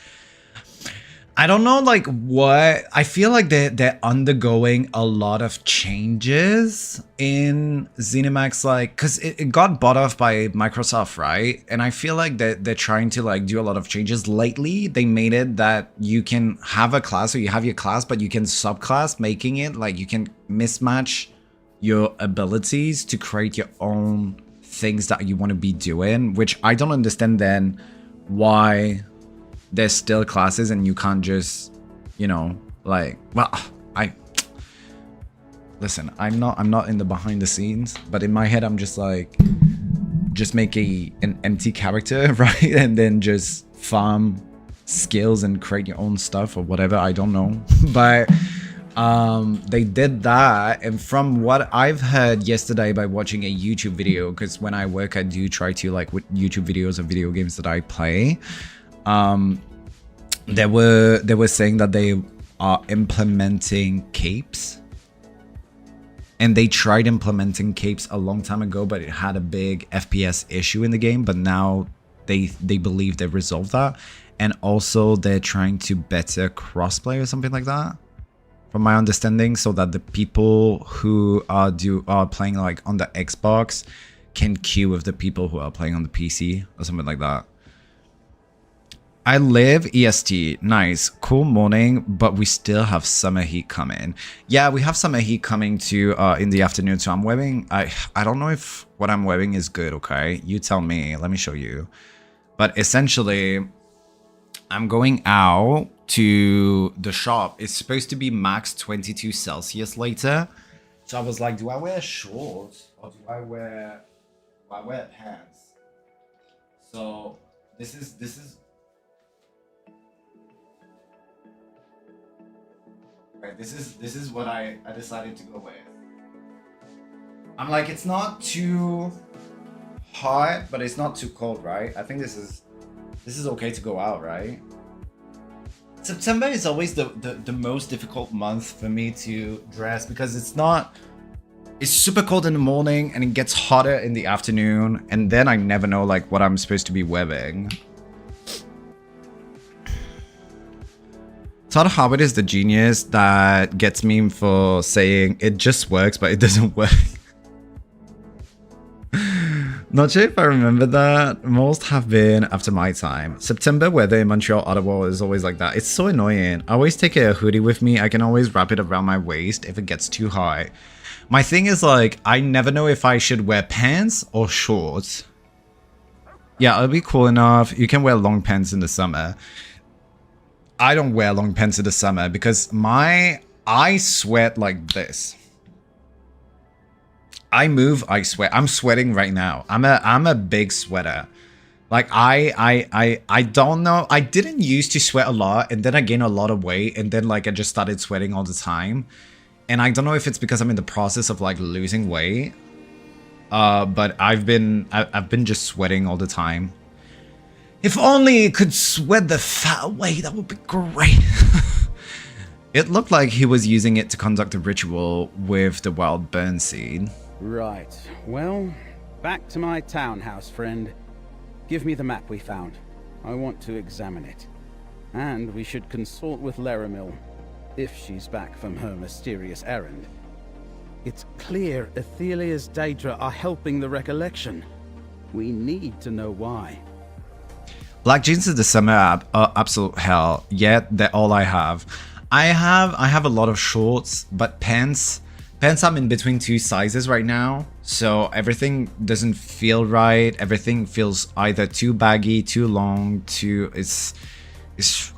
I don't know like what, I feel like they're undergoing a lot of changes in ZeniMax, like, because it got bought off by Microsoft, right? And I feel like they're trying to like do a lot of changes. Lately, they made it that you can have a class, or you have your class, but you can subclass, making it like you can mismatch your abilities to create your own things that you want to be doing, which I don't understand then why there's still classes and you can't just, you know, like, well, listen, I'm not in the behind the scenes, but in my head I'm just like, just make an empty character, right? And then just farm skills and create your own stuff or whatever, I don't know. But they did that, and from what I've heard yesterday by watching a YouTube video, because when I work I do try to like with YouTube videos of video games that I play, they were saying that they are implementing capes, and they tried implementing capes a long time ago, but it had a big FPS issue in the game. But now they believe they've resolved that, and also they're trying to better crossplay or something like that, from my understanding, so that the people who are playing like on the Xbox can queue with the people who are playing on the PC or something like that. I live EST. Nice. Cool morning, but we still have summer heat coming. Yeah, we have summer heat coming too in the afternoon. So I'm wearing, I don't know if what I'm wearing is good, okay? You tell me. Let me show you. But essentially, I'm going out to the shop. It's supposed to be max 22 Celsius later. So I was like, do I wear shorts or do I wear pants? So this is right, this is what I decided to go with. I'm like, it's not too hot, but it's not too cold, right? I think this is okay to go out, right? September is always the most difficult month for me to dress, because it's super cold in the morning and it gets hotter in the afternoon, and then I never know like what I'm supposed to be wearing. Todd Howard is the genius that gets me for saying it just works, but it doesn't work. Not sure if I remember that. Most have been after my time. September weather in Montreal, Ottawa is always like that. It's so annoying. I always take a hoodie with me. I can always wrap it around my waist if it gets too hot. My thing is like, I never know if I should wear pants or shorts. Yeah, it'll be cool enough. You can wear long pants in the summer. I don't wear long pants in the summer because I sweat like this. I move, I sweat. I'm sweating right now. I'm a big sweater. Like I don't know. I didn't used to sweat a lot, and then I gained a lot of weight, and then like I just started sweating all the time. And I don't know if it's because I'm in the process of like losing weight. But I've been just sweating all the time. If only it could sweat the fat away, that would be great. It looked like he was using it to conduct a ritual with the wild burn seed. Right. Well, back to my townhouse, friend. Give me the map we found. I want to examine it. And we should consult with Laramil, if she's back from her mysterious errand. It's clear Athelia's Daedra are helping the recollection. We need to know why. Black jeans is the summer absolute hell. Yet they're all I have. I have a lot of shorts, but pants I'm in between two sizes right now, so everything doesn't feel right. Everything feels either too baggy, too long, too it's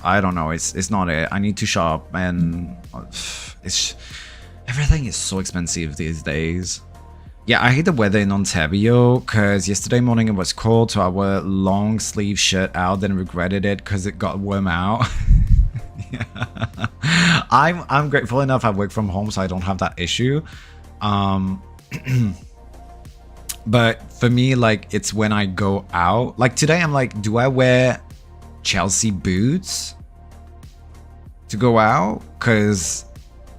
I don't know, it's not it. I need to shop, and it's everything is so expensive these days. Yeah, I hate the weather in Ontario because yesterday morning it was cold, so I wore a long sleeve shirt out, then regretted it because it got warm out. Yeah. I'm grateful enough I work from home, so I don't have that issue. But for me, like, it's when I go out. Like today, I'm like, do I wear Chelsea boots to go out?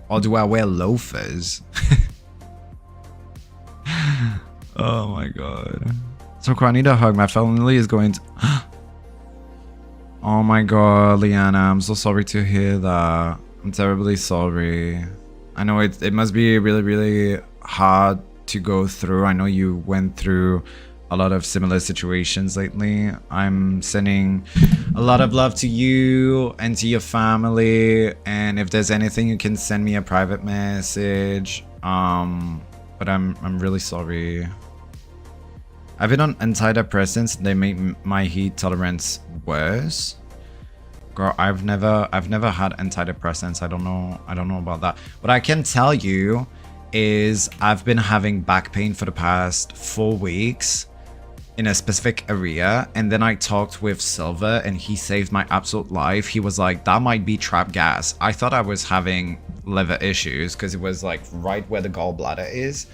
Or do I wear loafers? Oh my god. So I need a hug. My family is going to... Oh my god, Liana, I'm so sorry to hear that. I'm terribly sorry. I know it must be really, really hard to go through. I know you went through a lot of similar situations lately. I'm sending a lot of love to you and to your family. And if there's anything, you can send me a private message. But I'm really sorry. I've been on antidepressants. They make my heat tolerance worse. Girl, I've never had antidepressants. I don't know about that. What I can tell you is I've been having back pain for the past 4 weeks in a specific area, and then I talked with Silver and he saved my absolute life. He was like, that might be trap gas. I thought I was having liver issues because it was like right where the gallbladder is,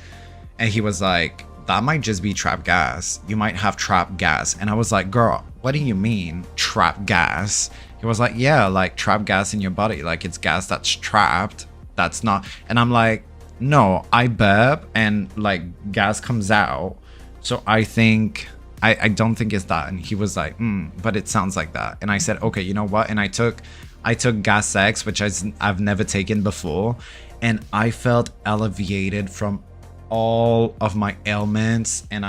and he was like, that might just be trap gas. You might have trap gas. And I was like, girl, what do you mean trap gas? He was like, yeah, like trap gas in your body. Like it's gas that's trapped. That's not. And I'm like, no, I burp and like gas comes out. So I think, I don't think it's that. And he was like, but it sounds like that. And I said, okay, you know what? And I took Gas X, which I've never taken before. And I felt alleviated from all of my ailments, and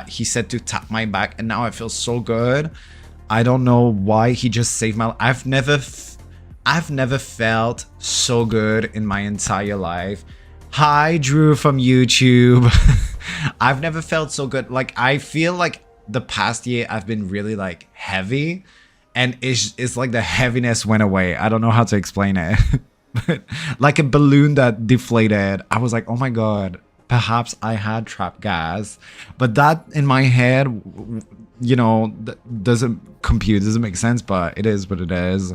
he said to tap my back, and now I feel so good. I don't know why he just saved my life. I've never felt so good in my entire life. Hi Drew from YouTube. I've never felt so good. Like I feel like the past year I've been really like heavy, and it's like the heaviness went away. I don't know how to explain it. But like a balloon that deflated. I was like, oh my god, perhaps I had trap gas. But that in my head, you know, doesn't compute, doesn't make sense, but it is what it is.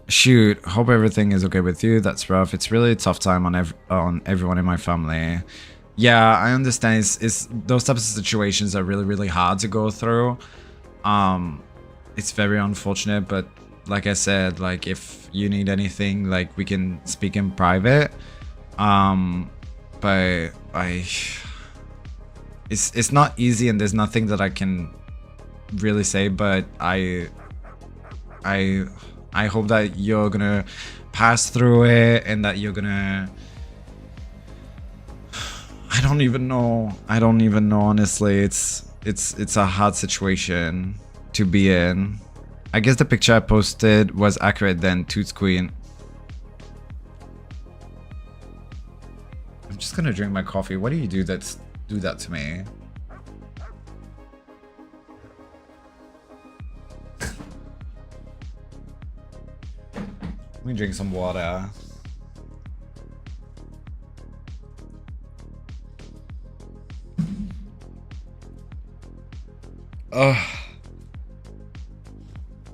Shoot, hope everything is okay with you. That's rough. It's really a tough time on everyone in my family. Yeah, I understand. It's those types of situations are really, really hard to go through. It's very unfortunate, but like I said, like if you need anything, like we can speak in private. But it's not easy, and there's nothing that I can really say, but I hope that you're gonna pass through it, and that you're gonna... I don't even know, honestly. It's a hard situation to be in. I guess the picture I posted was accurate then, Toots Queen. I'm just gonna drink my coffee. What do you do that to me? Let me drink some water.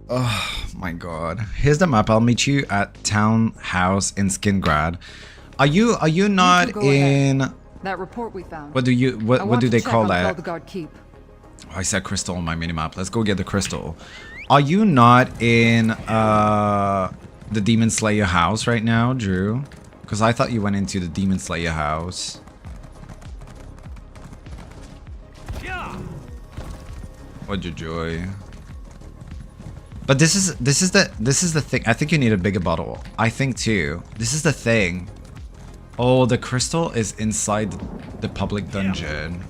Oh my god. Here's the map. I'll meet you at Townhouse in Skingrad. Are you not in ahead. That report we found. what do they call that? Belgard Keep. Oh, I said crystal on my minimap. Let's go get the crystal. Are you not in the Demon Slayer house right now, Drew? Because I thought you went into the Demon Slayer house. What'd you joy? But this is the thing. I think you need a bigger bottle. I think too. This is the thing. Oh, the crystal is inside the public dungeon.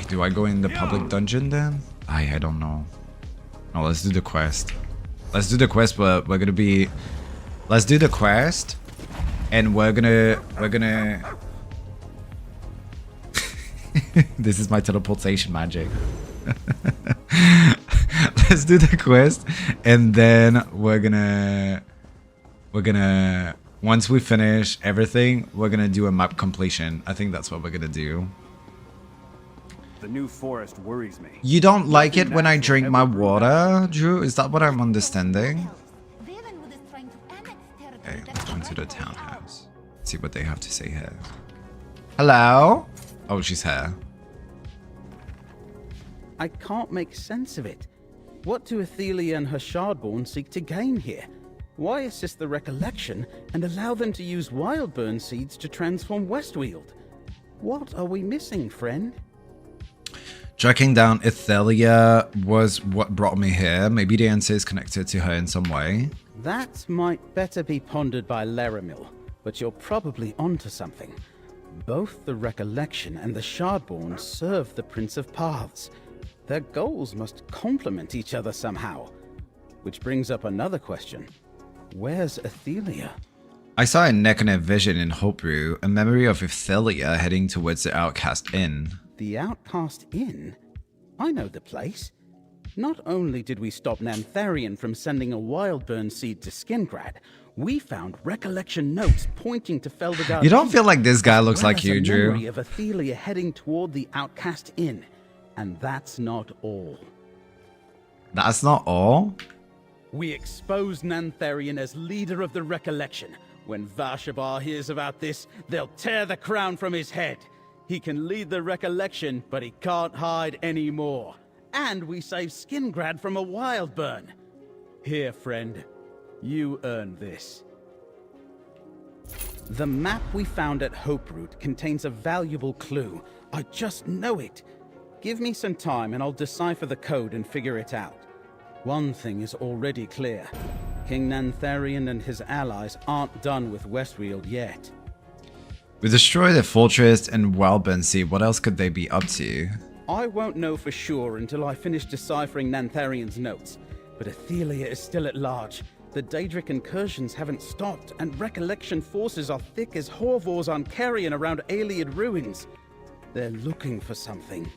Do I go in the public dungeon then? I don't know. No, let's do the quest. Let's do the quest, but we're gonna be... Let's do the quest. And we're gonna... This is my teleportation magic. Let's do the quest. And then we're gonna... Once we finish everything, we're gonna do a map completion. I think that's what we're gonna do. The new forest worries me. You don't like it when I drink my water, Drew? Is that what I'm understanding? Okay, let's go into the townhouse. See what they have to say here. Hello? Oh, she's here. I can't make sense of it. What do Athelia and her Shardborn seek to gain here? Why assist the recollection and allow them to use Wildburn seeds to transform Westweald? What are we missing, friend? Tracking down Athelia was what brought me here. Maybe the answer is connected to her in some way. That might better be pondered by Laramil, but you're probably onto something. Both the Recollection and the Shardborn serve the Prince of Paths. Their goals must complement each other somehow. Which brings up another question. Where's Athelia? I saw a neck and a vision in Hoperu, a memory of Athelia heading towards the Outcast Inn. The Outcast Inn? I know the place. Not only did we stop Nantharian from sending a Wildburn seed to Skingrad, we found recollection notes pointing to Feldergard. You don't feel like this guy looks like you, Drew? Memory of Athelia heading toward the Outcast Inn, and that's not all. That's not all? We exposed Nantharian as leader of the Recollection. When Vashabar hears about this, they'll tear the crown from his head. He can lead the Recollection, but he can't hide anymore. And we saved Skingrad from a Wildburn. Here, friend. You earned this. The map we found at Hoperoot contains a valuable clue. I just know it. Give me some time and I'll decipher the code and figure it out. One thing is already clear. King Nantharian and his allies aren't done with Westweald yet. We destroyed the fortress and Wildburn Sea. What else could they be up to? I won't know for sure until I finish deciphering Nantharian's notes. But Athelia is still at large. The Daedric incursions haven't stopped, and Recollection forces are thick as Horvors on Carrion around Ayleid ruins. They're looking for something.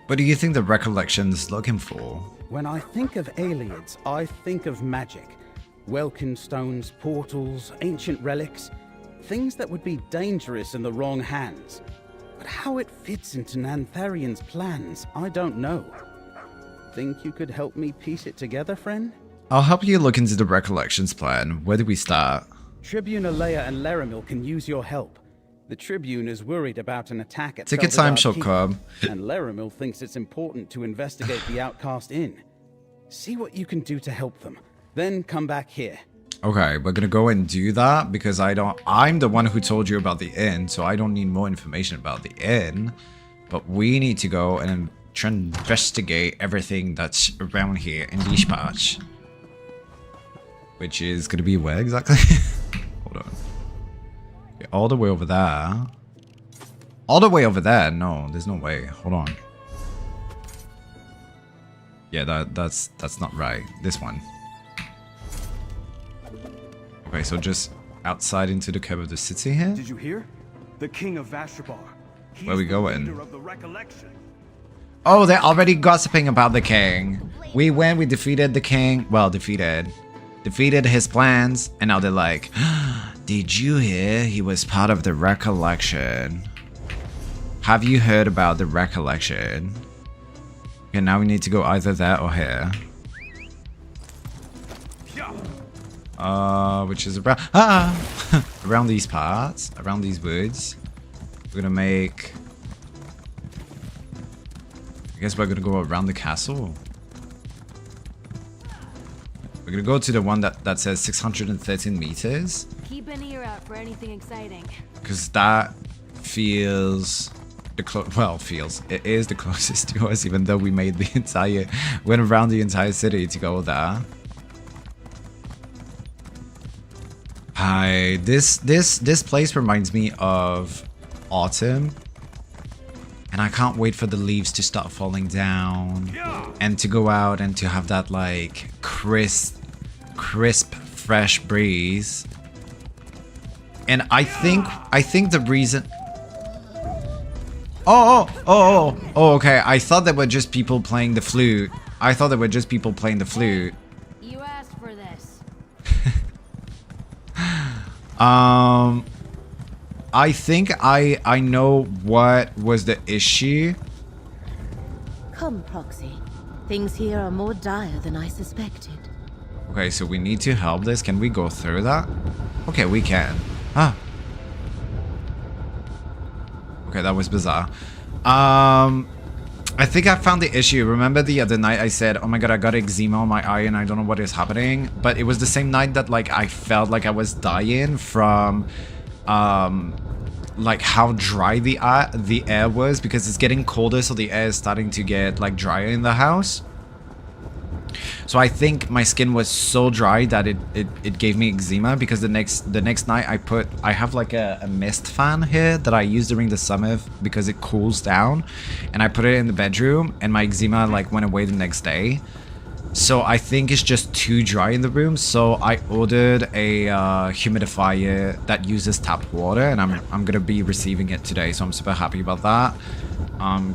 What do you think the Recollection's looking for? When I think of Ayleids, I think of magic. Welkin stones, portals, ancient relics. Things that would be dangerous in the wrong hands. But how it fits into Nantharian's plans, I don't know. Think you could help me piece it together, friend? I'll help you look into the Recollections plan. Where do we start? Tribune Alea and Laramil can use your help. The Tribune is worried about an attack at Take your time, Feldergard shall Keep, come. and Laramil thinks it's important to investigate the Outcast Inn. See what you can do to help them. Then come back here. Okay, we're gonna go and do that because I'm the one who told you about the inn, so I don't need more information about the inn. But we need to go and try and investigate everything that's around here in this patch. Which is gonna be where exactly? Hold on. Okay, all the way over there. All the way over there? No, there's no way. Hold on. Yeah, that's not right. This one. Okay, so just outside into the curve of the city here? Did you hear? The king of Vashabar. Where we going? Leader of the Recollection. Oh, they're already gossiping about the king. We went, we defeated the king. Well, defeated his plans. And now they're like, did you hear he was part of the Recollection? Have you heard about the Recollection? Okay, now we need to go either there or here. Which is around around these parts, around these woods. We're gonna make. I guess we're gonna go around the castle. We're gonna go to the one that says 613 meters. Keep an ear out for anything exciting. Because that feels it is the closest to us, even though we made went around the entire city to go there. Hi, this place reminds me of autumn, and I can't wait for the leaves to start falling down and to go out and to have that like crisp, fresh breeze. And I think the reason. Oh, okay. I thought they were just people playing the flute. You asked for this. I think I know what was the issue. Come, Proxy. Things here are more dire than I suspected. Okay, so we need to help this. Can we go through that? Okay, we can. Ah. Okay, that was bizarre. I think I found the issue. Remember the other night I said, oh my god, I got eczema on my eye and I don't know what is happening. But it was the same night that like I felt like I was dying from like how dry the air was, because it's getting colder, so the air is starting to get like drier in the house. So I think my skin was so dry that it gave me eczema, because the next night I have like a mist fan here that I use during the summer because it cools down, and I put it in the bedroom and my eczema like went away the next day. So I think it's just too dry in the room, so I ordered a humidifier that uses tap water, and I'm gonna be receiving it today, so I'm super happy about that.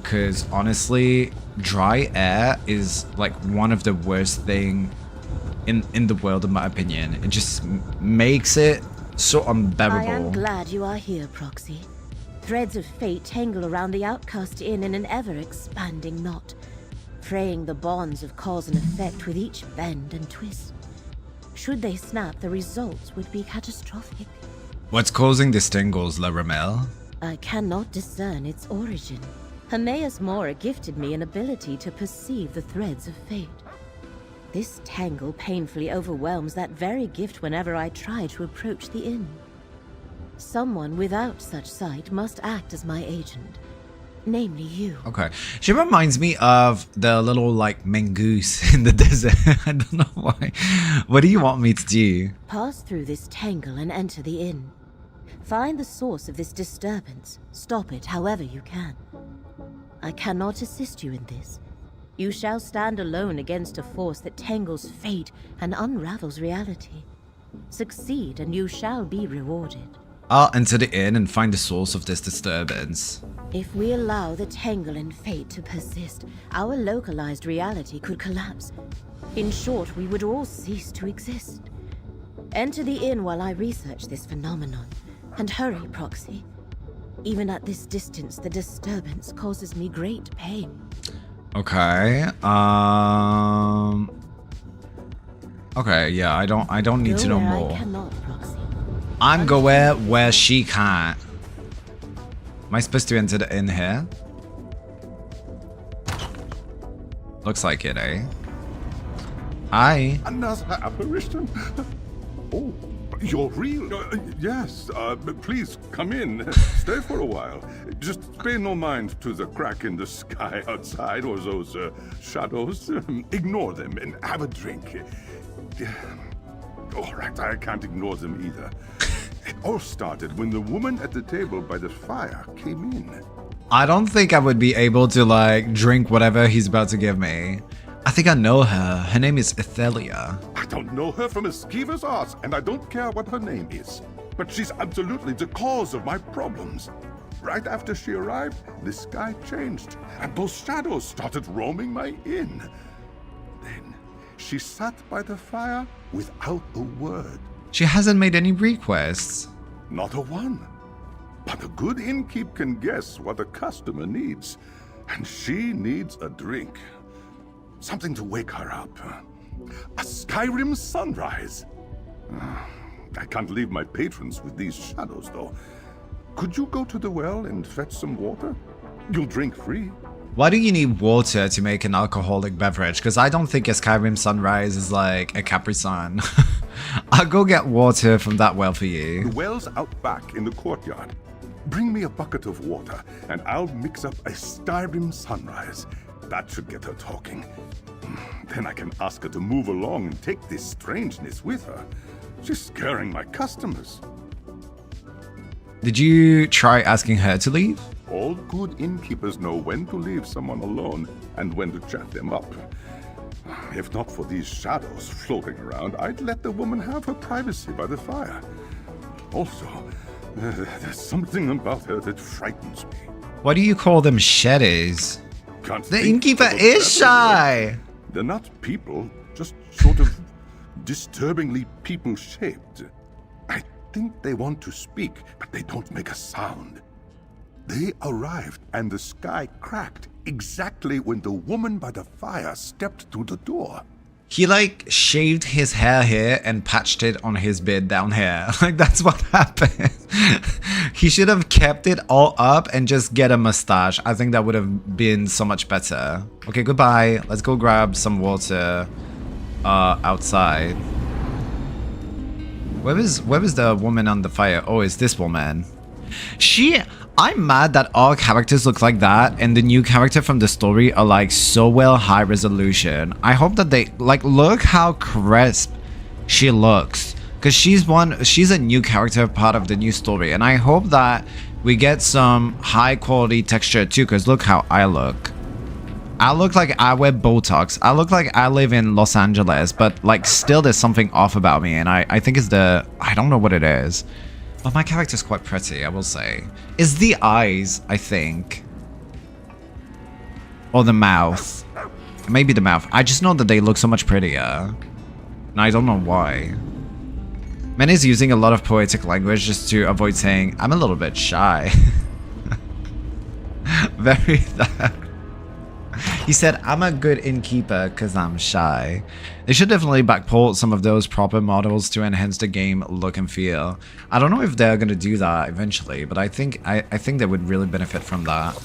Because honestly, dry air is like one of the worst thing in the world, in my opinion. It just makes it so unbearable. I am glad you are here, Proxy. Threads of fate tangle around the Outcast Inn in an ever-expanding knot, fraying the bonds of cause and effect with each bend and twist. Should they snap, the results would be catastrophic. What's causing the tingles, La Ramel? I cannot discern its origin. Hermaeus Mora gifted me an ability to perceive the threads of fate. This tangle painfully overwhelms that very gift whenever I try to approach the inn. Someone without such sight must act as my agent. Namely you. Okay. She reminds me of the little like mongoose in the desert. I don't know why. What do you want me to do? Pass through this tangle and enter the inn. Find the source of this disturbance. Stop it however you can. I cannot assist you in this. You shall stand alone against a force that tangles fate and unravels reality. Succeed and you shall be rewarded. I'll enter the inn and find the source of this disturbance. If we allow the tangle in fate to persist, our localized reality could collapse. In short, we would all cease to exist. Enter the inn while I research this phenomenon. And hurry, Proxy. Even at this distance, the disturbance causes me great pain. Okay. Okay, yeah, I don't need to know more. I cannot, Proxy. I'm going where she can't. Am I supposed to enter the inn here? Looks like it, eh? Hi. Another apparition? Oh, you're real? Yes, please come in. Stay for a while. Just pay no mind to the crack in the sky outside or those shadows. Ignore them and have a drink. All right, I can't ignore them either. It all started when the woman at the table by the fire came in. I don't think I would be able to, like, drink whatever he's about to give me. I think I know her. Her name is Ethelia. I don't know her from a skeever's ass, and I don't care what her name is. But she's absolutely the cause of my problems. Right after she arrived, the sky changed, and those shadows started roaming my inn. Then she sat by the fire without a word. She hasn't made any requests. Not a one. But a good innkeep can guess what a customer needs. And she needs a drink. Something to wake her up. A Skyrim sunrise. I can't leave my patrons with these shadows, though. Could you go to the well and fetch some water? You'll drink free. Why do you need water to make an alcoholic beverage? Because I don't think a Skyrim sunrise is like a Capri Sun. I'll go get water from that well for you. The well's out back in the courtyard. Bring me a bucket of water, and I'll mix up a Skyrim sunrise. That should get her talking. Then I can ask her to move along and take this strangeness with her. She's scaring my customers. Did you try asking her to leave? All good innkeepers know when to leave someone alone and when to chat them up. If not for these shadows floating around, I'd let the woman have her privacy by the fire. Also, there's something about her that frightens me. Why do you call them shadows? Can't The think innkeeper of a is better shy. word. They're not people, just sort of disturbingly people-shaped. I think they want to speak, but they don't make a sound. They arrived, and the sky cracked exactly when the woman by the fire stepped through the door. He like shaved his hair here and patched it on his beard down here. Like that's what happened. He should have kept it all up and just get a mustache. I think that would have been so much better. Okay, goodbye. Let's go grab some water outside. Where is the woman on the fire? Oh, it's this woman. I'm mad that all characters look like that and the new character from the story are like so well high resolution. I hope that they like look how crisp she looks, because she's a new character part of the new story, and I hope that we get some high quality texture too, because look how I look. I look like I wear Botox. I look like I live in Los Angeles, but like still there's something off about me, and I think it's I don't know what it is. But my character's quite pretty, I will say. It's the eyes, I think. Or the mouth. Maybe the mouth. I just know that they look so much prettier. And I don't know why. Manny's using a lot of poetic language just to avoid saying, I'm a little bit shy. Very that. He said, I'm a good innkeeper because I'm shy. They should definitely backport some of those proper models to enhance the game look and feel. I don't know if they're going to do that eventually, but I think they would really benefit from that.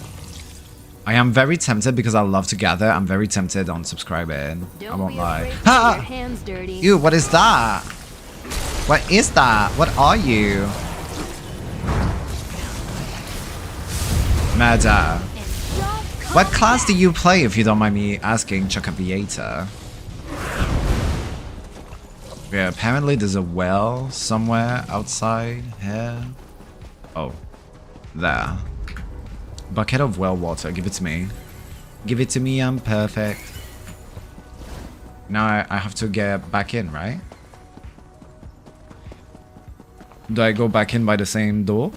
I am very tempted because I love to gather. I'm very tempted on subscribing. I won't lie. Ah! Your hands dirty. Ew, what is that? What is that? What are you? Murder. What class do you play, if you don't mind me asking, Chuckaviator? Yeah, apparently there's a well somewhere outside here. Oh, there. Bucket of well water, give it to me. Give it to me, I'm perfect. Now I have to get back in, right? Do I go back in by the same door?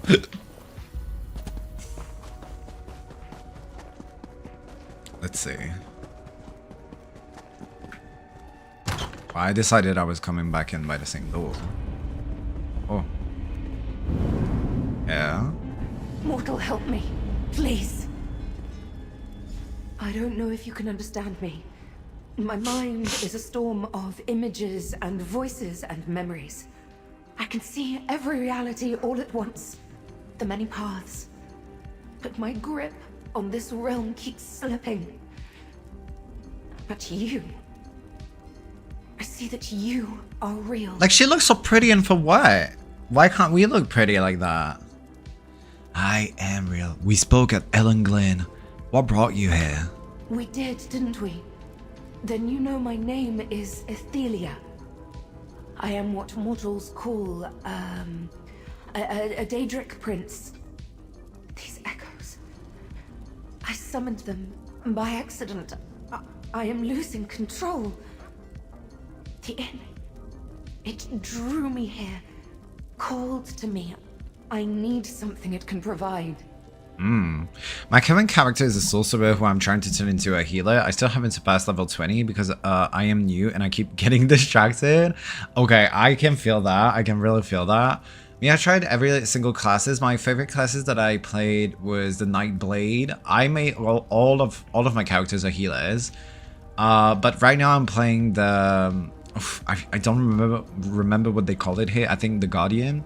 Let's see. I decided I was coming back in by the same door. Oh. Yeah? Mortal, help me. Please. I don't know if you can understand me. My mind is a storm of images and voices and memories. I can see every reality all at once. The many paths. But my grip on this realm keeps slipping. But you... I see that you are real. Like, she looks so pretty, and for what? Why can't we look pretty like that? I am real. We spoke at Ellen Glen. What brought you here? We did, didn't we? Then you know my name is Ethelia. I am what mortals call, a Daedric prince. These echoes. I summoned them by accident. I am losing control. The inn. It drew me here. Called to me. I need something it can provide. My current character is a sorcerer who I'm trying to turn into a healer. I still haven't surpassed level 20 because I am new and I keep getting distracted. Okay, I can feel that. I can really feel that. I tried every single classes. My favorite classes that I played was the Nightblade. I made all of my characters are healers. But right now I'm playing the... I don't remember what they call it here. I think the Guardian,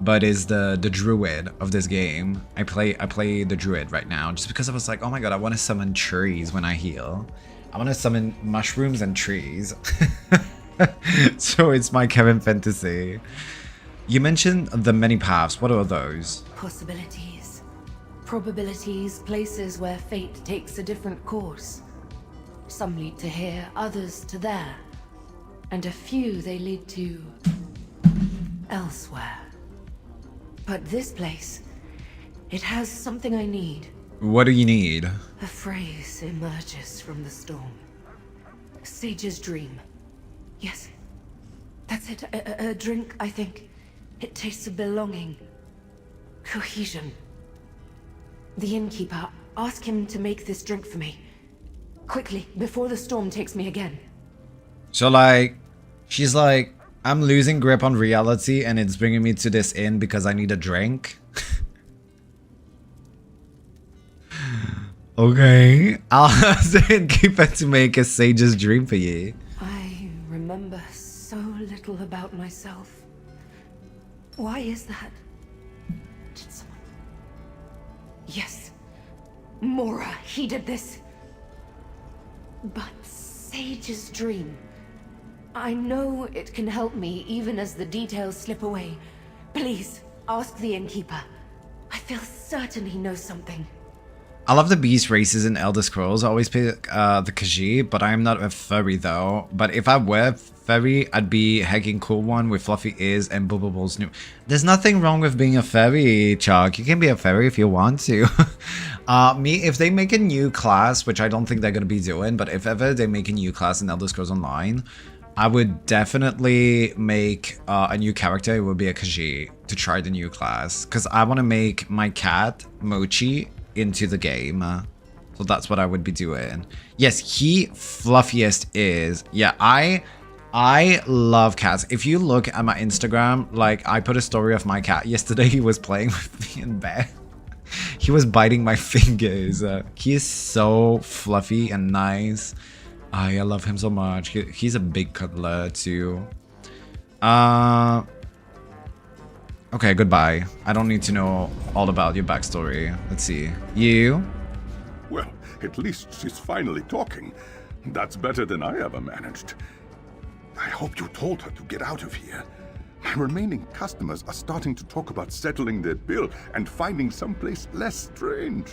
but is the druid of this game. I play the druid right now just because I was like, oh my god, I want to summon trees when I heal. I want to summon mushrooms and trees. So it's my Kevin fantasy. You mentioned the many paths. What are those? Possibilities. Probabilities, places where fate takes a different course. Some lead to here, others to there. And a few they lead to... elsewhere. But this place, it has something I need. What do you need? A phrase emerges from the storm. Sage's dream. Yes, that's it. A drink, I think. It tastes of belonging. Cohesion. The innkeeper, ask him to make this drink for me. Quickly, before the storm takes me again. So like, she's like, I'm losing grip on reality and it's bringing me to this inn because I need a drink. Okay, I'll ask the innkeeper to make a sage's dream for you. I remember so little about myself. Why is that? Did someone... Yes. Mora, he did this. But Sage's dream... I know it can help me even as the details slip away. Please, ask the innkeeper. I feel certain he knows something. I love the beast races in Elder Scrolls. I always pick the Khajiit, but I'm not a furry though. But if I were furry, I'd be a hecking cool one with fluffy ears and bubbles new. There's nothing wrong with being a furry, Chuck. You can be a furry if you want to. If they make a new class, which I don't think they're going to be doing, but if ever they make a new class in Elder Scrolls Online, I would definitely make a new character. It would be a Khajiit to try the new class. Because I want to make my cat, Mochi, into the game. So that's what I would be doing. Yes, he fluffiest is. Yeah, I love cats. If you look at my Instagram, like I put a story of my cat yesterday. He was playing with me in bed. He was biting my fingers. He is so fluffy and nice. I love him so much. He's a big cuddler too. Okay, goodbye. I don't need to know all about your backstory. Let's see. You? Well, at least she's finally talking. That's better than I ever managed. I hope you told her to get out of here. My remaining customers are starting to talk about settling their bill and finding someplace less strange.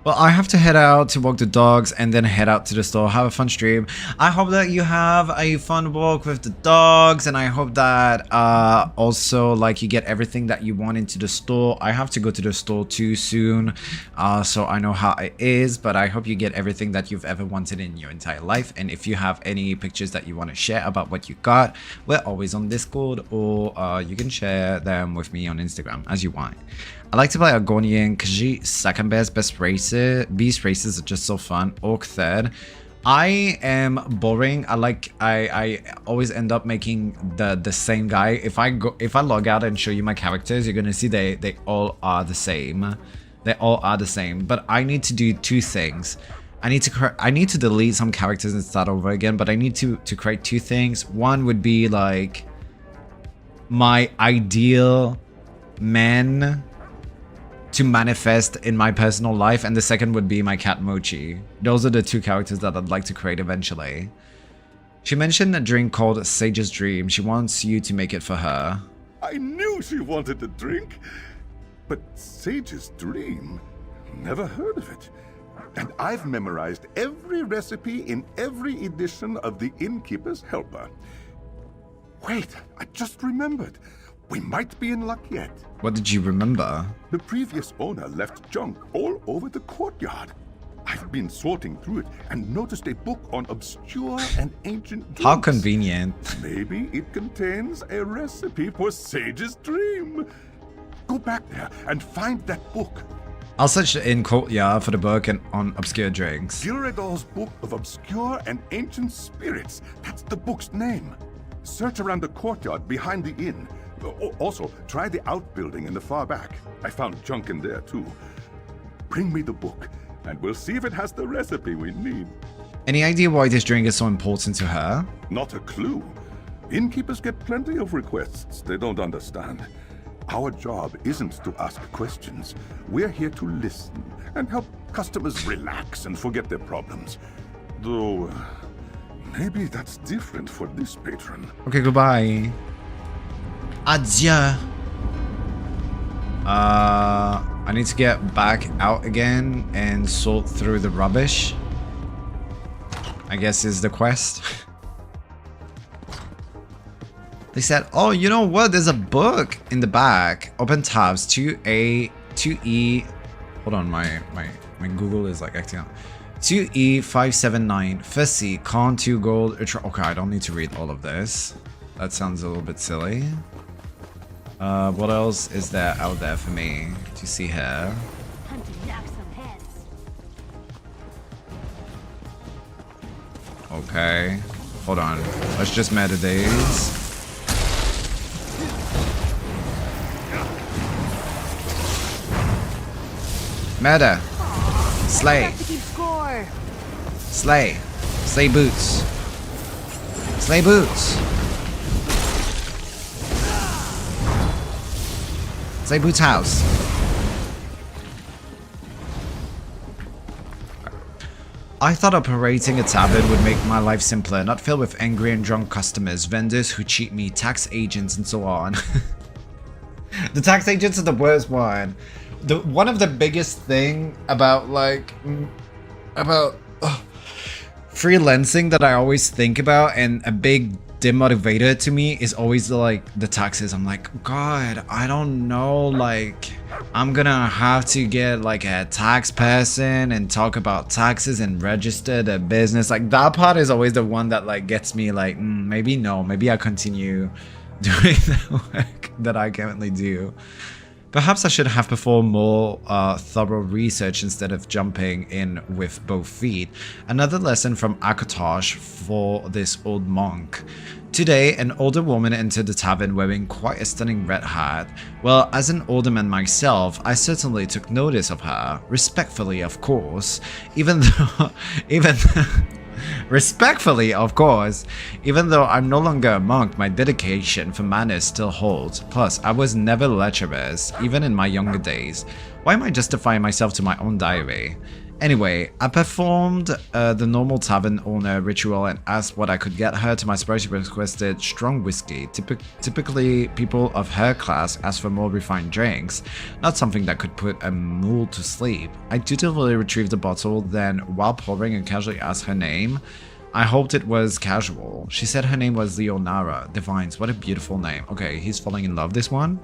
Well, I have to head out to walk the dogs and then head out to the store. Have a fun stream. I hope that you have a fun walk with the dogs, and I hope that also like you get everything that you want into the store. I have to go to the store too soon, so I know how it is, but I hope you get everything that you've ever wanted in your entire life. And if you have any pictures that you want to share about what you got, we're always on Discord, or you can share them with me on Instagram as you want. I like to play Argonian, Khajiit second best, beast races are just so fun. Orc third. I am boring. I always end up making the same guy. If I log out and show you my characters, you're gonna see they all are the same. They all are the same. But I need to do two things. I need to delete some characters and start over again. But I need to create two things. One would be like my ideal man to manifest in my personal life, and the second would be my cat Mochi. Those are the two characters that I'd like to create eventually. She mentioned a drink called Sage's Dream. She wants you to make it for her. I knew she wanted a drink. But Sage's Dream? Never heard of it. And I've memorized every recipe in every edition of the Innkeeper's Helper. Wait, I just remembered. We might be in luck yet. What did you remember? The previous owner left junk all over the courtyard. I've been sorting through it and noticed a book on obscure and ancient drinks. How convenient. Maybe it contains a recipe for Sage's Dream. Go back there and find that book. I'll search in courtyard for the book and on obscure drinks. Gilredal's Book of Obscure and Ancient Spirits. That's the book's name. Search around the courtyard behind the inn. Also, try the outbuilding in the far back. I found junk in there too. Bring me the book, and we'll see if it has the recipe we need. Any idea why this drink is so important to her? Not a clue. Innkeepers get plenty of requests they don't understand. Our job isn't to ask questions. We're here to listen and help customers relax and forget their problems. Though, maybe that's different for this patron. Okay, goodbye. Adieu. I need to get back out again and sort through the rubbish. I guess is the quest. They said, oh, you know what? There's a book in the back. Open tabs 2A, 2E. Hold on, my Google is like acting out. 2E579. First C, Con 2 Gold. Okay, I don't need to read all of this. That sounds a little bit silly. What else is there out there for me to see here? Okay, hold on. Let's just meta these. Meta. Slay. Slay. Slay boots. Slay boots. Slay boots house. I thought operating a tavern would make my life simpler, not filled with angry and drunk customers, vendors who cheat me, tax agents, and so on. The tax agents are the worst one. One of the biggest thing about freelancing that I always think about, and a big demotivator to me, is always like the taxes. I'm like, God, I don't know, like I'm gonna have to get like a tax person and talk about taxes and register the business. Like that part is always the one that like gets me like, maybe no, maybe I continue doing the work that I currently do. Perhaps I should have performed more thorough research instead of jumping in with both feet. Another lesson from Akatosh for this old monk. Today, an older woman entered the tavern wearing quite a stunning red hat. Well, as an older man myself, I certainly took notice of her. Respectfully, of course. Respectfully, of course. Even though I'm no longer a monk, my dedication for manners still holds. Plus, I was never lecherous, even in my younger days. Why am I justifying myself to my own diary? Anyway, I performed the normal tavern owner ritual and asked what I could get her. To my surprise, she requested strong whiskey. Typically, people of her class ask for more refined drinks, not something that could put a mule to sleep. I dutifully retrieved the bottle, then, while pouring, and casually asked her name. I hoped it was casual. She said her name was Leonara. Divines, what a beautiful name. Okay, he's falling in love, this one.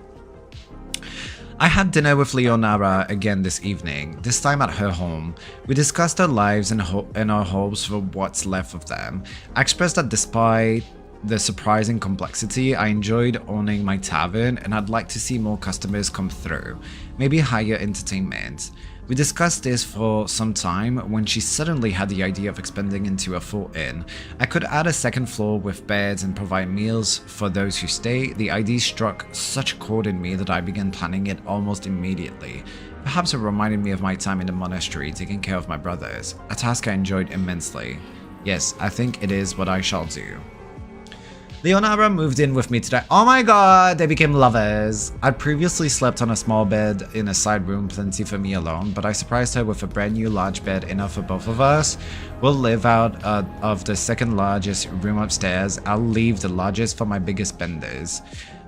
I had dinner with Leonara again this evening, this time at her home. We discussed our lives and our hopes for what's left of them. I expressed that despite the surprising complexity, I enjoyed owning my tavern and I'd like to see more customers come through, maybe higher entertainment. We discussed this for some time when she suddenly had the idea of expanding into a full inn. I could add a second floor with beds and provide meals for those who stay. The idea struck such a chord in me that I began planning it almost immediately. Perhaps it reminded me of my time in the monastery taking care of my brothers, a task I enjoyed immensely. Yes, I think it is what I shall do. Leonara moved in with me today. Oh my god, they became lovers. I'd previously slept on a small bed in a side room, plenty for me alone, but I surprised her with a brand new large bed, enough for both of us. We'll live out of the second largest room upstairs. I'll leave the largest for my biggest benders.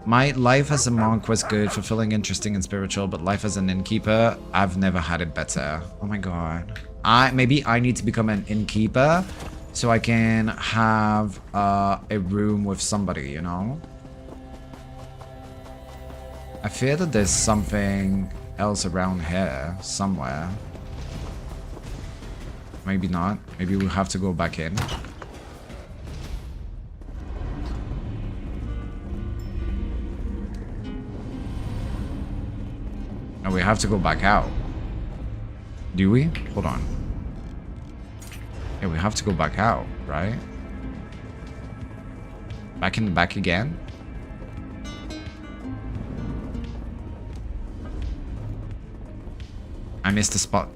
My life as a monk was good, fulfilling, interesting, and spiritual, but life as an innkeeper, I've never had it better. Oh my god. Maybe I need to become an innkeeper so I can have a room with somebody, you know? I fear that there's something else around here, somewhere. Maybe not. Maybe we'll have to go back in. No, we have to go back out. Do we? Hold on. Yeah, we have to go back out, right? Back in the back again? I missed the spot.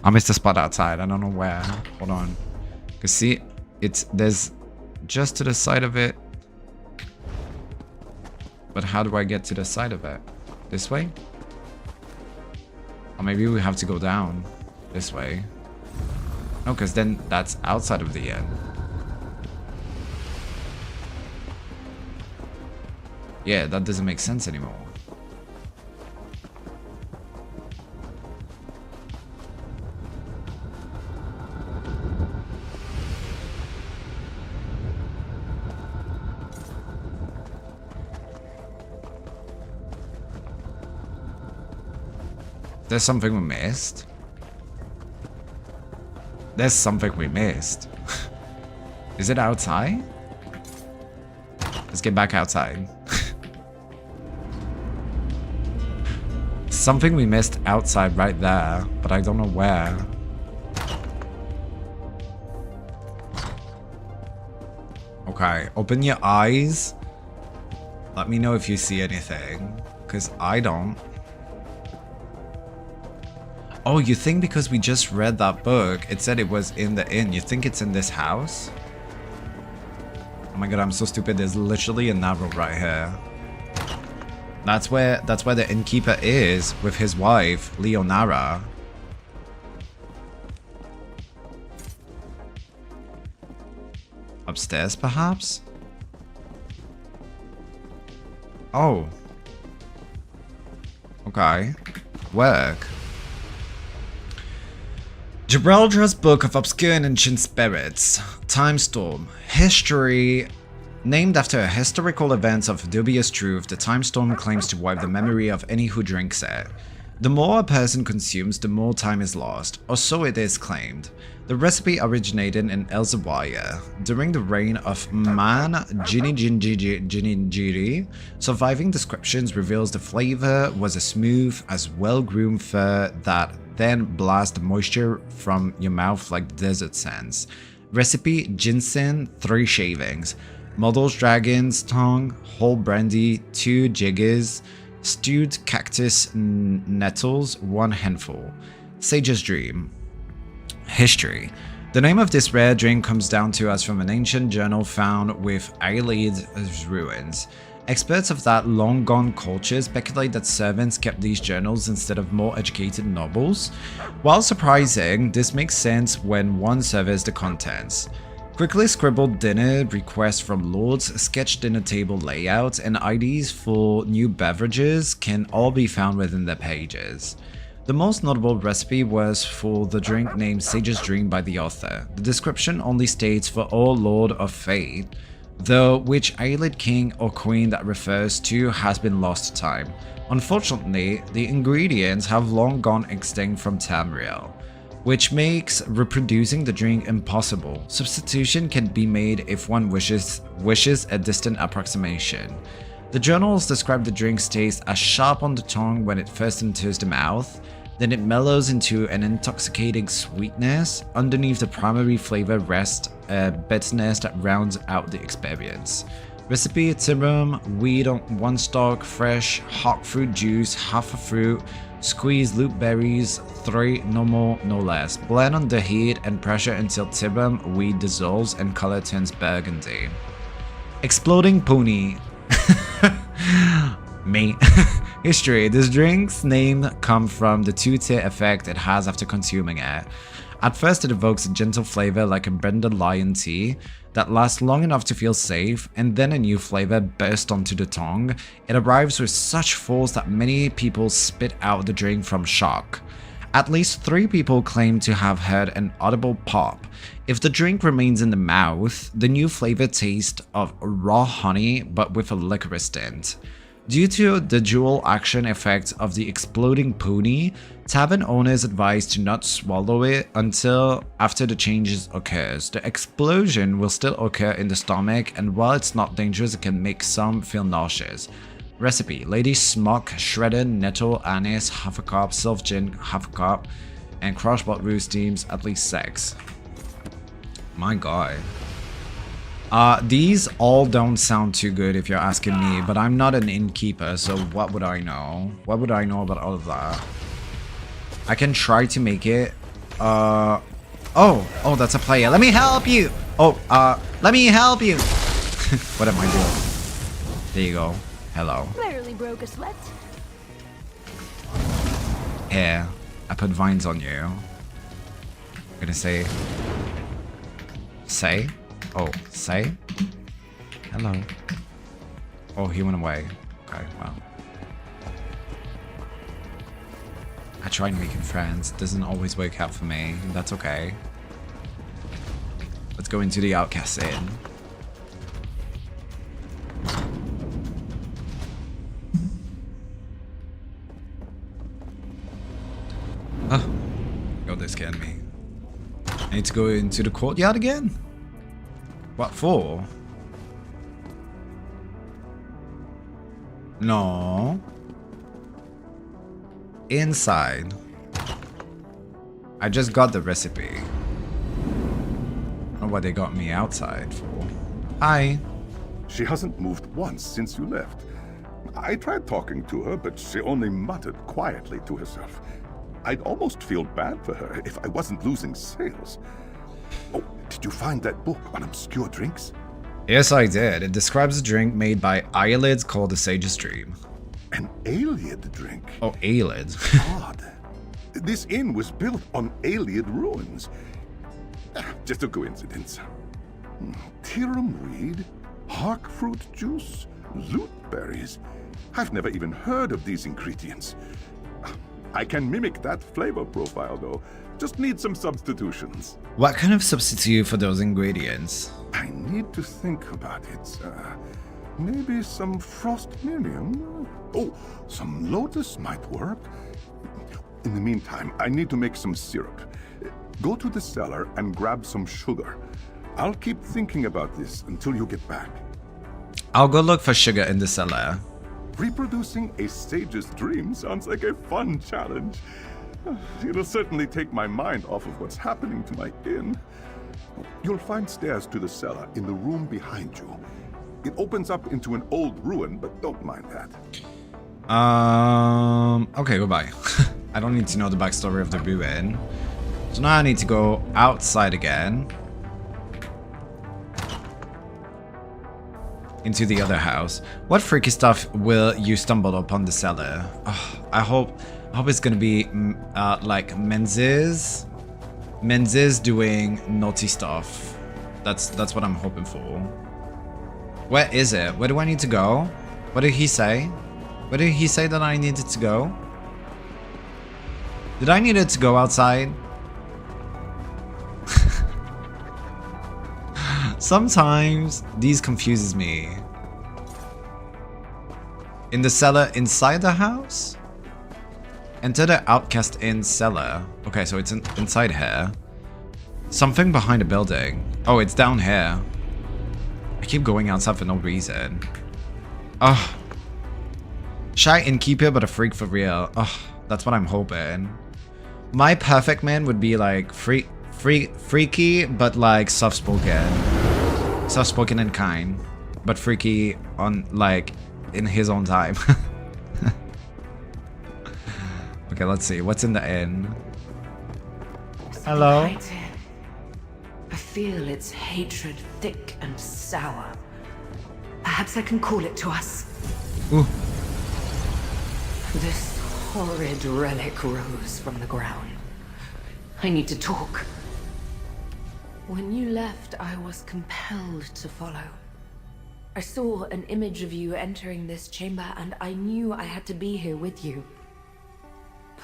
I missed the spot outside. I don't know where. Hold on. Cause see, there's just to the side of it. But how do I get to the side of it? This way? Or maybe we have to go down this way. No, because then that's outside of the inn. Yeah, that doesn't make sense anymore. There's something we missed. There's something we missed. Is it outside? Let's get back outside. Something we missed outside right there, but I don't know where. Okay, open your eyes. Let me know if you see anything, because I don't. Oh, you think because we just read that book, it said it was in the inn. You think it's in this house? Oh my god, I'm so stupid. There's literally a narrow right here. That's where the innkeeper is with his wife, Leonara. Upstairs, perhaps? Oh. Okay. Work. Gibraltar's Book of Obscure and Ancient Spirits. Time Storm. History. Named after a historical event of dubious truth, the Time Storm claims to wipe the memory of any who drinks it. The more a person consumes, the more time is lost, or so it is claimed. The recipe originated in Elsewhere during the reign of Man Jinijiri. Surviving descriptions reveals the flavor was a smooth as well-groomed fur that then blast the moisture from your mouth like desert sands. Recipe: ginseng, 3 shavings. Models: dragon's tongue, whole brandy, 2 jiggers. Stewed cactus nettles, 1 handful. Sage's Dream. History. The name of this rare drink comes down to us from an ancient journal found with Aileid's ruins. Experts of that long-gone culture speculate that servants kept these journals instead of more educated nobles. While surprising, this makes sense when one surveys the contents. Quickly scribbled dinner requests from lords, sketched dinner table layouts, and IDs for new beverages can all be found within the pages. The most notable recipe was for the drink named Sage's Dream by the author. The description only states for all Lord of Fate, though which Aelid king or queen that refers to has been lost to time. Unfortunately, the ingredients have long gone extinct from Tamriel, which makes reproducing the drink impossible. Substitution can be made if one wishes a distant approximation. The journals describe the drink's taste as sharp on the tongue when it first enters the mouth, then it mellows into an intoxicating sweetness. Underneath the primary flavor rests a bitterness that rounds out the experience. Recipe: tirum, wheat on 1 stalk, fresh, hot fruit juice, half a fruit, squeeze loop berries, 3, no more, no less. Blend under heat and pressure until tirum wheat dissolves and color turns burgundy. Exploding pony. Me. History. This drink's name comes from the 2-tier effect it has after consuming it. At first it evokes a gentle flavor like a blended lion tea that lasts long enough to feel safe, and then a new flavor bursts onto the tongue. It arrives with such force that many people spit out the drink from shock. At least 3 people claim to have heard an audible pop. If the drink remains in the mouth, the new flavor tastes of raw honey but with a licorice tint. Due to the dual action effect of the exploding pony, tavern owners advise to not swallow it until after the changes occurs. The explosion will still occur in the stomach, and while it's not dangerous, it can make some feel nauseous. Recipe: lady smock, shredded nettle, anise, half a cup, sylph gin, half a cup, and crushed root steams, at least 6. My god. These all don't sound too good if you're asking me, but I'm not an innkeeper, so what would I know? What would I know about all of that? I can try to make it. Oh, that's a player. Let me help you. Oh, let me help you. What am I doing? There you go. Hello. Barely broke a sweat. Here, I put vines on you. I'm gonna say. Say? Oh, say? Hello. Oh, he went away. Okay, well. I tried making friends. Doesn't always work out for me. That's okay. Let's go into the Outcast Inn. Oh, God, they scared me. I need to go into the courtyard again? What for? No. Inside. I just got the recipe. I don't know what they got me outside for. Hi. She hasn't moved once since you left. I tried talking to her, but she only muttered quietly to herself. I'd almost feel bad for her if I wasn't losing sales. Oh, did you find that book on obscure drinks? Yes, I did. It describes a drink made by eyelids called the Sage's Dream. An Aelid drink? Oh, eyelids. Odd. This inn was built on Aelid ruins. Just a coincidence. Tirum weed, hark fruit juice, loot berries. I've never even heard of these ingredients. I can mimic that flavor profile though. Just need some substitutions. What kind of substitute for those ingredients? I need to think about it. Maybe some frost minium? Oh, some lotus might work. In the meantime, I need to make some syrup. Go to the cellar and grab some sugar. I'll keep thinking about this until you get back. I'll go look for sugar in the cellar. Reproducing a sage's dream sounds like a fun challenge. It'll certainly take my mind off of what's happening to my inn. You'll find stairs to the cellar in the room behind you. It opens up into an old ruin, but don't mind that. Okay, goodbye. I don't need to know the backstory of the ruin. So now I need to go outside again. Into the other house. What freaky stuff will you stumble upon the cellar? Oh, I hope it's gonna be like Menzies doing naughty stuff. That's what I'm hoping for. Where is it? Where do I need to go? What did he say? Where did he say that I needed to go? Did I need to go outside? Sometimes these confuses me. In the cellar inside the house? Enter the Outcast Inn cellar. Okay, so it's inside here. Something behind the building. Oh, it's down here. I keep going outside for no reason. Ugh. Shy innkeeper, but a freak for real. Ugh, that's what I'm hoping. My perfect man would be like freaky, but like soft-spoken. Soft-spoken and kind, but freaky on like in his own time. Okay, let's see. What's in the inn? Hello? Right here. I feel its hatred thick and sour. Perhaps I can call it to us. Ooh. This horrid relic rose from the ground. I need to talk. When you left, I was compelled to follow. I saw an image of you entering this chamber, and I knew I had to be here with you.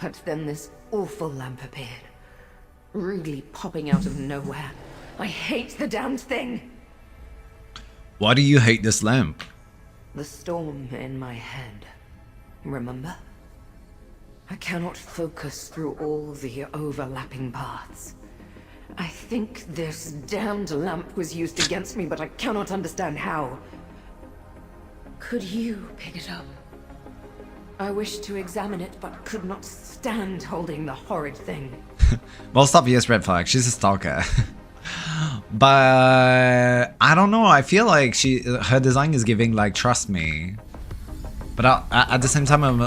But then this awful lamp appeared, rudely popping out of nowhere. I hate the damned thing! Why do you hate this lamp? The storm in my head. Remember? I cannot focus through all the overlapping paths. I think this damned lamp was used against me, but I cannot understand how. Could you pick it up? I wished to examine it, but could not stand holding the horrid thing. Well, stop, yes, red flag. She's a stalker. But I don't know. I feel like her design is giving like trust me. But at the same time,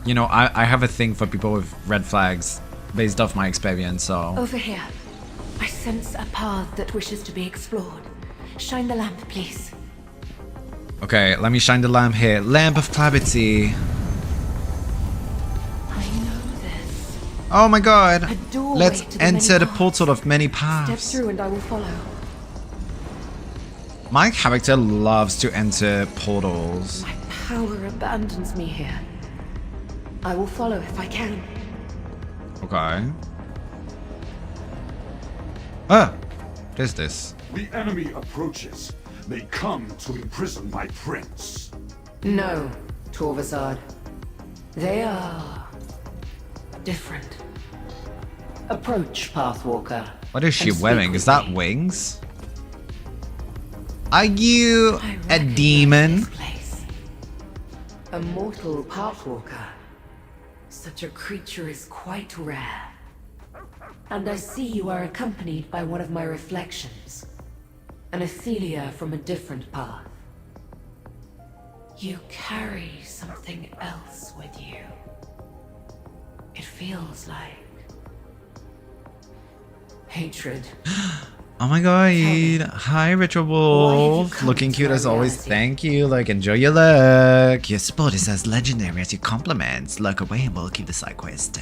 you know, I have a thing for people with red flags based off my experience. So Over here. I sense a path that wishes to be explored. Shine the lamp, please. Okay, let me shine the lamp here. Lamp of clarity. I know this. Oh my god. A doorway Let's to the enter many the paths. portal of many Step paths. through and I will follow. My character loves to enter portals. My power abandons me here. I will follow if I can. Okay. Ah, what is this? The enemy approaches. They come to imprison my prince. No, Torvasad. They are different. Approach, Pathwalker. What is she and speak wearing? with Is that me. wings? Are you I a recognize demon? this place. A mortal Pathwalker. Such a creature is quite rare. And I see you are accompanied by one of my reflections. An Athelia from a different path. You carry something else with you. It feels like hatred. Oh my god. Hi, Ritual Wolf. come Looking to cute my as always. reality? Thank you. Like, enjoy your look. Your sport is as legendary as your compliments. Look away and we'll keep the side quest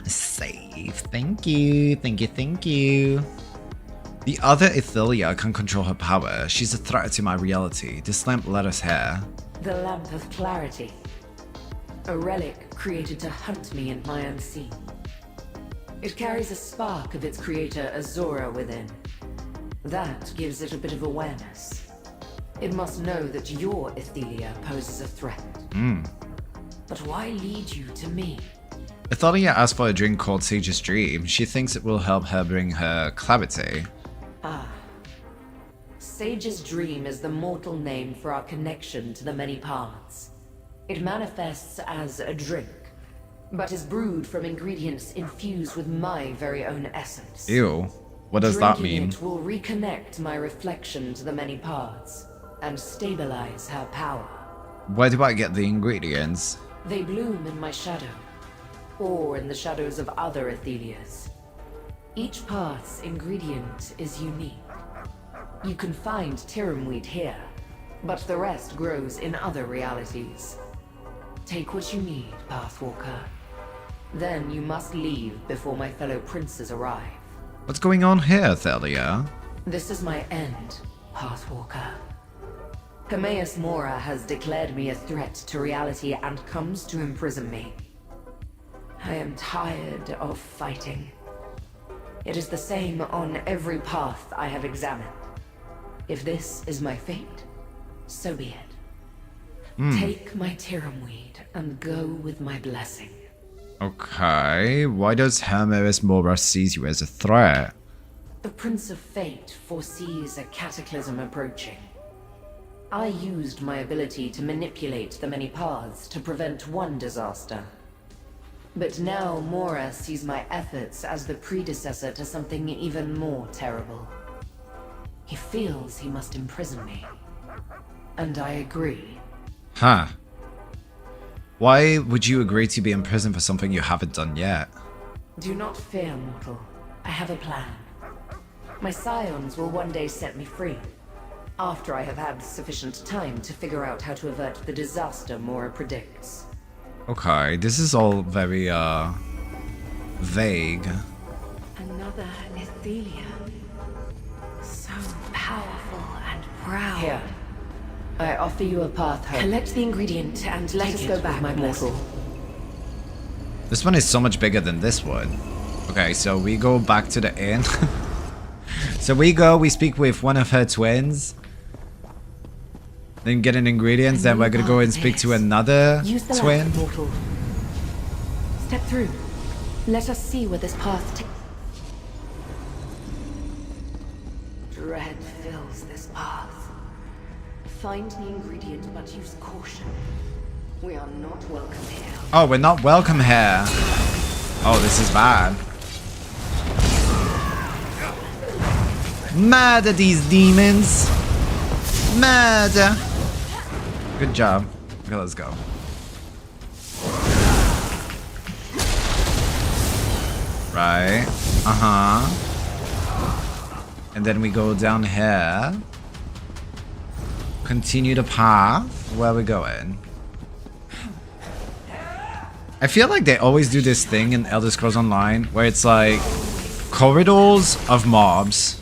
safe. Thank you. Thank you. Thank you. The other Athelia can control her power. She's a threat to my reality. This lamp led us here. The Lamp of Clarity. A relic created to hunt me in my unseen. It carries a spark of its creator Azora within. That gives it a bit of awareness. It must know that your Athelia poses a threat. But why lead you to me? Athelia asked for a drink called Sage's Dream. She thinks it will help her bring her clarity. Sage's Dream is the mortal name for our connection to the many paths. It manifests as a drink, but is brewed from ingredients infused with my very own essence. Ew. What does that Drinking mean? it will reconnect my reflection to the many paths and stabilize her power. Where do I get the ingredients? They bloom in my shadow, or in the shadows of other Athelias. Each path's ingredient is unique. You can find Tiramweed here, but the rest grows in other realities. Take what you need, Pathwalker. Then you must leave before my fellow princes arrive. What's going on here, Athelia? This is my end, Pathwalker. Hermaeus Mora has declared me a threat to reality and comes to imprison me. I am tired of fighting. It is the same on every path I have examined. If this is my fate, so be it. Take my Tiramweed and go with my blessing. Okay, why does Hermaeus Mora sees you as a threat? The Prince of Fate foresees a cataclysm approaching. I used my ability to manipulate the many paths to prevent one disaster. But now Mora sees my efforts as the predecessor to something even more terrible. He feels he must imprison me. And I agree. Huh. Why would you agree to be imprisoned for something you haven't done yet? Do not fear, mortal. I have a plan. My scions will one day set me free, after I have had sufficient time to figure out how to avert the disaster Mora predicts. Okay, this is all very, vague. Another Athelia. So powerful and proud. Here. I offer you a path home. Collect the ingredient and let us go back, my mortal. This one is so much bigger than this one. Okay, so we go back to the inn. So we speak with one of her twins. Then get an ingredients, then we're gonna go and speak to another Use the twin. lamp, mortal. Step through. Let us see where this path takes. Dread fills this path. Find the ingredient, but use caution. We are not welcome here. Oh, we're not welcome here. Oh, this is bad. Murder these demons. Murder. Good job. Okay, let's go. Right. Uh-huh. And then we go down here. Continue the path. Where are we going? I feel like they always do this thing in Elder Scrolls Online where it's like corridors of mobs.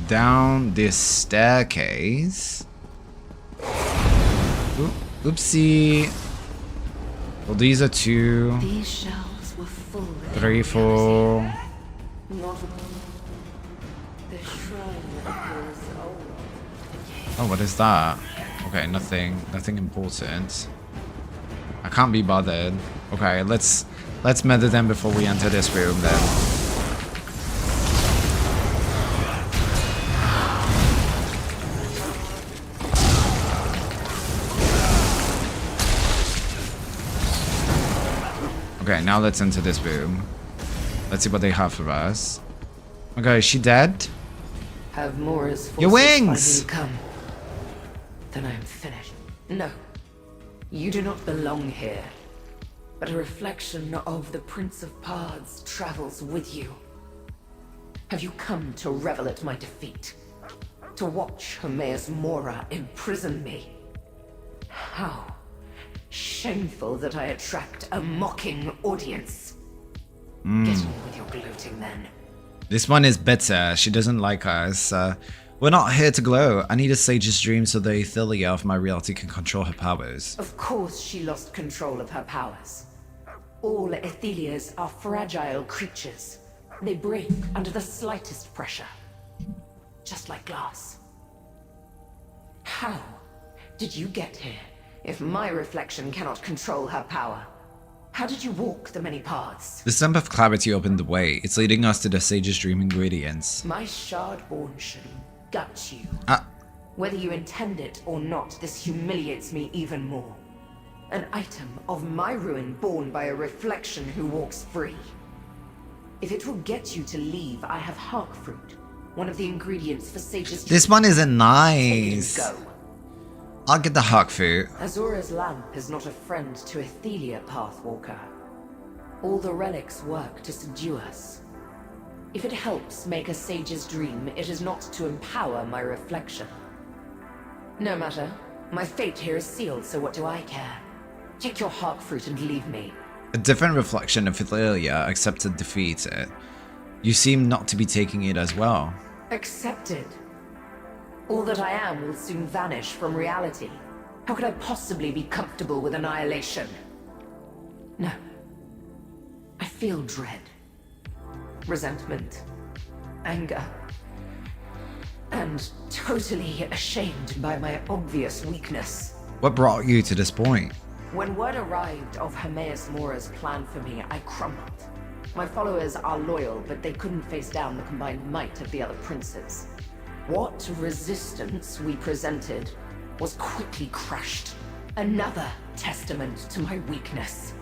Down this staircase. Oopsie. Well, these are 2, These shelves were full. 3, 4. Not the shrine appears old. Oh, what is that? Okay, nothing important. I can't be bothered. Okay, let's murder them before we enter this room then. Okay, now let's enter this room. Let's see what they have for us. Okay, is she dead? Have Mora's Your forces wings! finally come? Then I am finished. No, you do not belong here. But a reflection of the Prince of Pards travels with you. Have you come to revel at my defeat? To watch Hermaeus Mora imprison me? How shameful that I attract a mocking audience. Get on with your gloating then. This one is better. She doesn't like us. We're not here to glow. I need a sage's dream so the Athelia of my reality can control her powers. Of course she lost control of her powers. All Athelias are fragile creatures. They break under the slightest pressure. Just like glass. How did you get here if my reflection cannot control her power? How did you walk the many paths? The stump of clarity opened the way. It's leading us to the sage's dream ingredients. My shard-born should gut you. Whether you intend it or not, this humiliates me even more. An item of my ruin born by a reflection who walks free. If it will get you to leave, I have Hark Fruit, one of the ingredients for sage's dream. This one isn't nice. Go. I'll get the Hark Fruit. Azura's lamp is not a friend to Athelia, Pathwalker. All the relics work to subdue us. If it helps make a sage's dream, it is not to empower my reflection. No matter. My fate here is sealed, so what do I care? Take your Hark Fruit and leave me. A different reflection of Athelia accepted defeat. You seem not to be taking it as well. Accepted. All that I am will soon vanish from reality. How could I possibly be comfortable with annihilation? No. I feel dread. Resentment. Anger. And totally ashamed by my obvious weakness. What brought you to this point? When word arrived of Hermaeus Mora's plan for me, I crumbled. My followers are loyal, but they couldn't face down the combined might of the other princes. What resistance we presented was quickly crushed. Another testament to my weakness.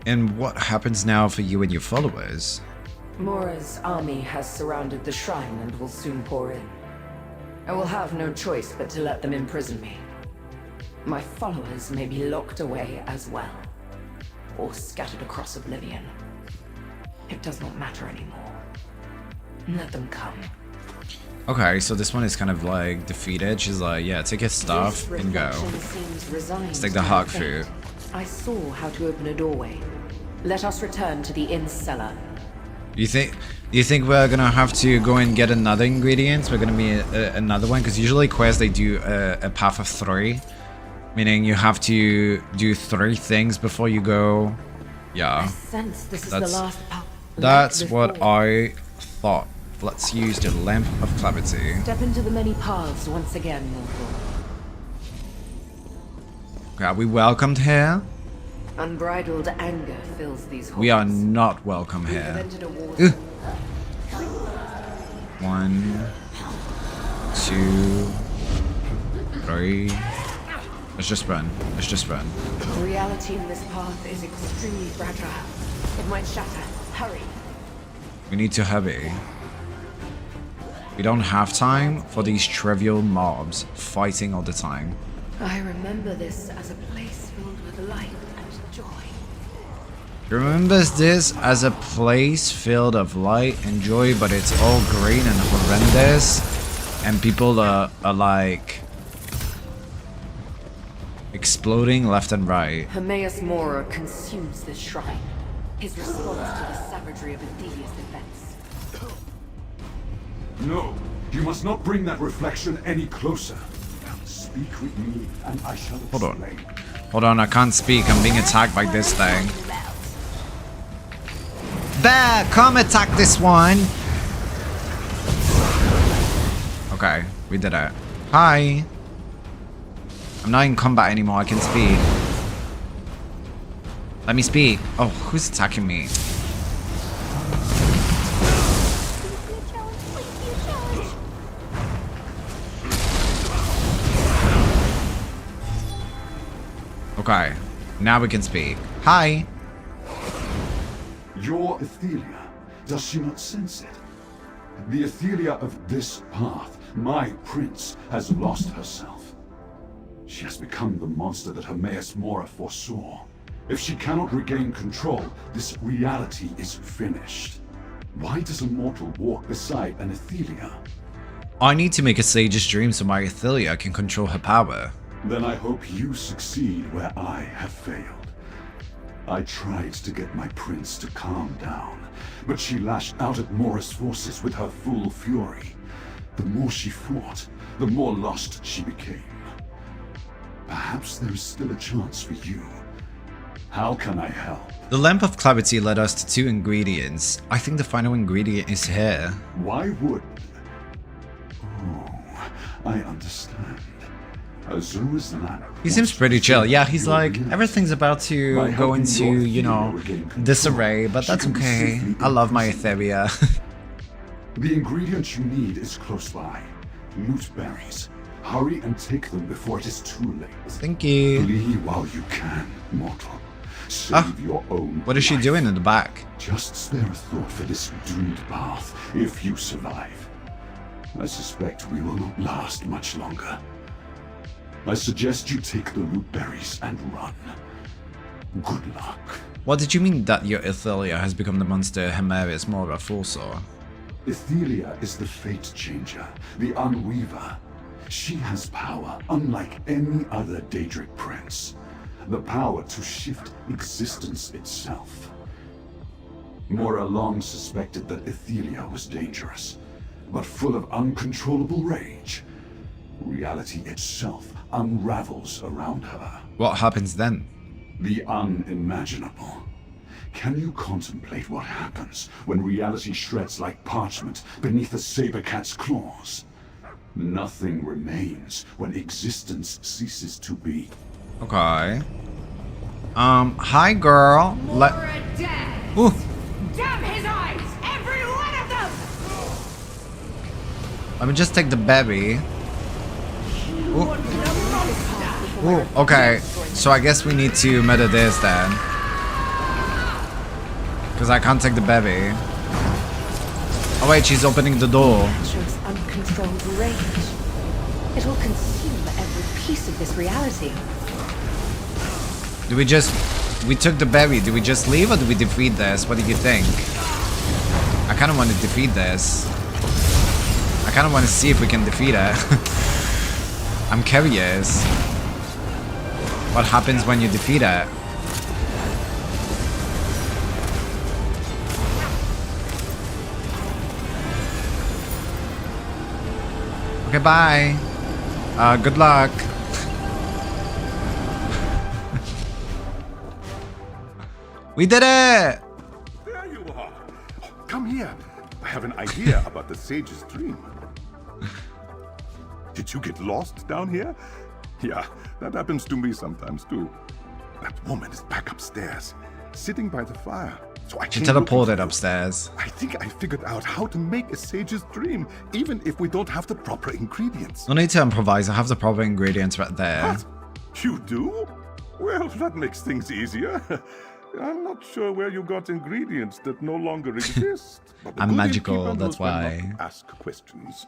And what happens now for you and your followers? Mora's army has surrounded the shrine and will soon pour in. I will have no choice but to let them imprison me. My followers may be locked away as well, or scattered across Oblivion. It does not matter anymore. Let them come. Okay, so this one is kind of like defeated. She's like, yeah, take your stuff and go. Let's take the Hark Fruit. I saw how to open a doorway. Let us return to the inn cellar. You think we're gonna have to go and get another ingredient? We're gonna be another one? Because usually quests, they do a path of 3. Meaning you have to do 3 things before you go. Yeah. I sense this is the last path. That's what I thought. Let's use the Lamp of Clarity. Step into the many paths once again, mortal. Okay, are we welcomed here? Unbridled anger fills these halls. We are not welcome We've here. entered a war. 1, 2, 3. Let's just run. Let's just run. Reality in this path is extremely fragile. It might shatter. Hurry. We need to hurry. We don't have time for these trivial mobs fighting all the time. I remember this as a place filled with light and joy. Remembers this as a place filled of light and joy, but it's all green and horrendous, and people are like exploding left and right. Hermaeus Mora consumes this shrine. His response to the savagery of Athelia's defense. No, you must not bring that reflection any closer. Speak with me, and I shall explain. Hold on. Hold on, I can't speak. I'm being attacked by this thing. Bear, come attack this one. Okay, we did it. Hi. I'm not in combat anymore. I can speak. Let me speak. Oh, who's attacking me? Okay, now we can speak. Hi. Your Athelia, does she not sense it? The Athelia of this path, my prince, has lost herself. She has become the monster that Hermaeus Mora foresaw. If she cannot regain control, this reality is finished. Why does a mortal walk beside an Athelia? I need to make a sage's dream so my Athelia can control her power. Then I hope you succeed where I have failed. I tried to get my prince to calm down, but she lashed out at Mora's forces with her full fury. The more she fought, the more lost she became. Perhaps there is still a chance for you. How can I help? The lamp of clarity led us to 2 ingredients. I think the final ingredient is here. Why would... Oh, I understand. He seems pretty chill. Yeah, he's like, everything's about to go into, you know, disarray, but that's okay. I love my Athelia. The ingredient you need is close by. Loot berries. Hurry and take them before it is too late. Thank you. Flee while you can, mortal. Save your own What is she life. doing in the back? Just spare a thought for this doomed path, if you survive. I suspect we will not last much longer. I suggest you take the loot berries and run. Good luck. What did you mean that your Athelia has become the monster Hermaeus Mora foresaw? Athelia is the fate changer, the unweaver. She has power unlike any other Daedric prince. The power to shift existence itself. Mora long suspected that Athelia was dangerous, but full of uncontrollable rage. Reality itself unravels around her. What happens then? The unimaginable. Can you contemplate what happens when reality shreds like parchment beneath a saber cat's claws? Nothing remains when existence ceases to be. Okay. Hi girl. Mora dead. Ooh. Damn his eyes! Every one of them! Let me just take the berry. Ooh. Ooh, okay. So I guess we need to murder this then. Because I can't take the berry. Oh wait, she's opening the door. Shows uncontrolled rage. It will consume every piece of this reality. Do we just... We took the berry. Do we just leave or do we defeat this? What do you think? I kind of want to defeat this. I kind of want to see if we can defeat it. I'm curious. What happens when you defeat it? Okay, bye. Good luck. We did it! There you are. Come here. I have an idea about the sage's dream. Did you get lost down here? Yeah, that happens to me sometimes too. That woman is back upstairs, sitting by the fire. So I She came looking for teleported you. upstairs. I think I figured out how to make a sage's dream, even if we don't have the proper ingredients. No need to improvise. I have the proper ingredients right there. What? You do? Well, that makes things easier. I'm not sure where you got ingredients that no longer exist. But the I'm good magical, innkeeper that's knows when why. not to ask questions.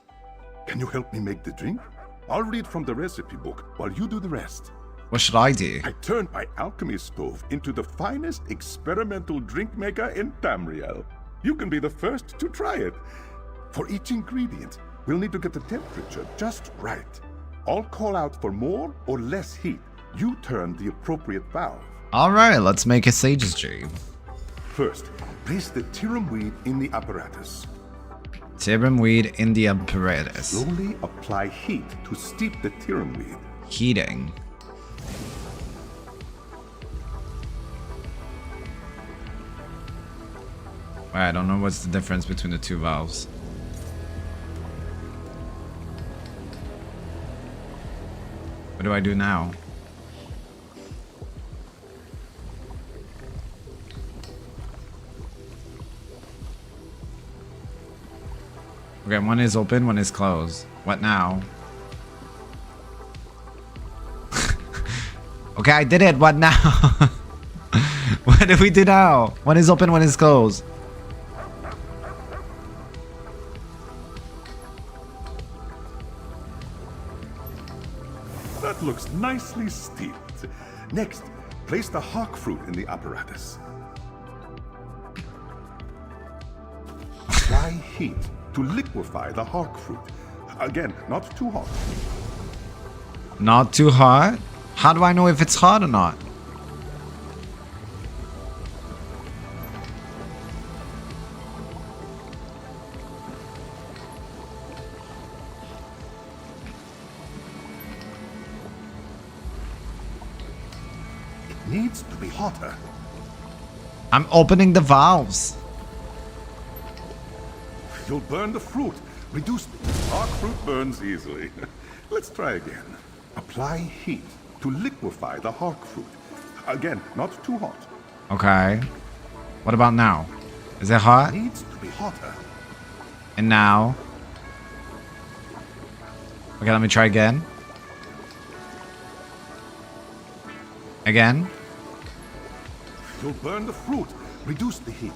Can you help me make the drink? I'll read from the recipe book while you do the rest. What should I do? I turned my alchemy stove into the finest experimental drink maker in Tamriel. You can be the first to try it. For each ingredient, we'll need to get the temperature just right. I'll call out for more or less heat. You turn the appropriate valve. Alright, let's make a sage's dream. First, place the tirum weed in the apparatus. Tirum weed in the apparatus. Slowly apply heat to steep the tirum weed. Heating. I don't know what's the difference between the two valves. What do I do now? Okay, one is open, one is closed. What now? Okay, I did it. What now? What do we do now? One is open, one is closed. That looks nicely steeped. Next, place the hawk fruit in the apparatus. Apply heat to liquefy the hawk fruit. Again, not too hot. Not too hot? How do I know if it's hot or not? It needs to be hotter. I'm opening the valves. You'll burn the fruit. Reduce the hawk fruit burns easily. Let's try again. Apply heat to liquefy the hawk fruit. Again, not too hot. Okay. What about now? Is it hot? Needs to be hotter. And now? Okay, let me try again. Again. You'll burn the fruit. Reduce the heat.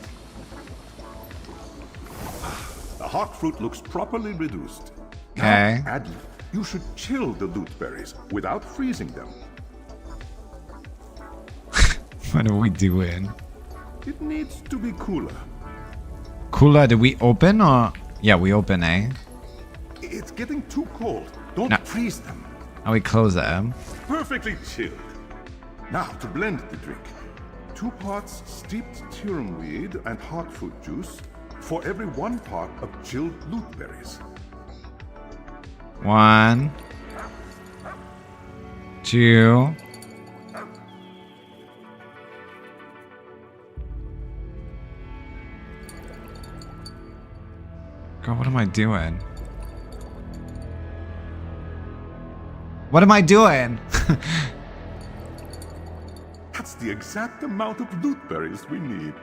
The hawk fruit looks properly reduced. Okay. Now, you should chill the loot berries without freezing them. What are we doing? It needs to be cooler. Cooler, did we open or? Yeah, we open, eh? It's getting too cold. Don't No. freeze them. Now we close it. Perfectly chilled. Now to blend the drink. 2 parts steeped tirum weed and hawk fruit juice for every 1 part of chilled loot berries. 1, 2. God, what am I doing? What am I doing? That's the exact amount of loot berries we need.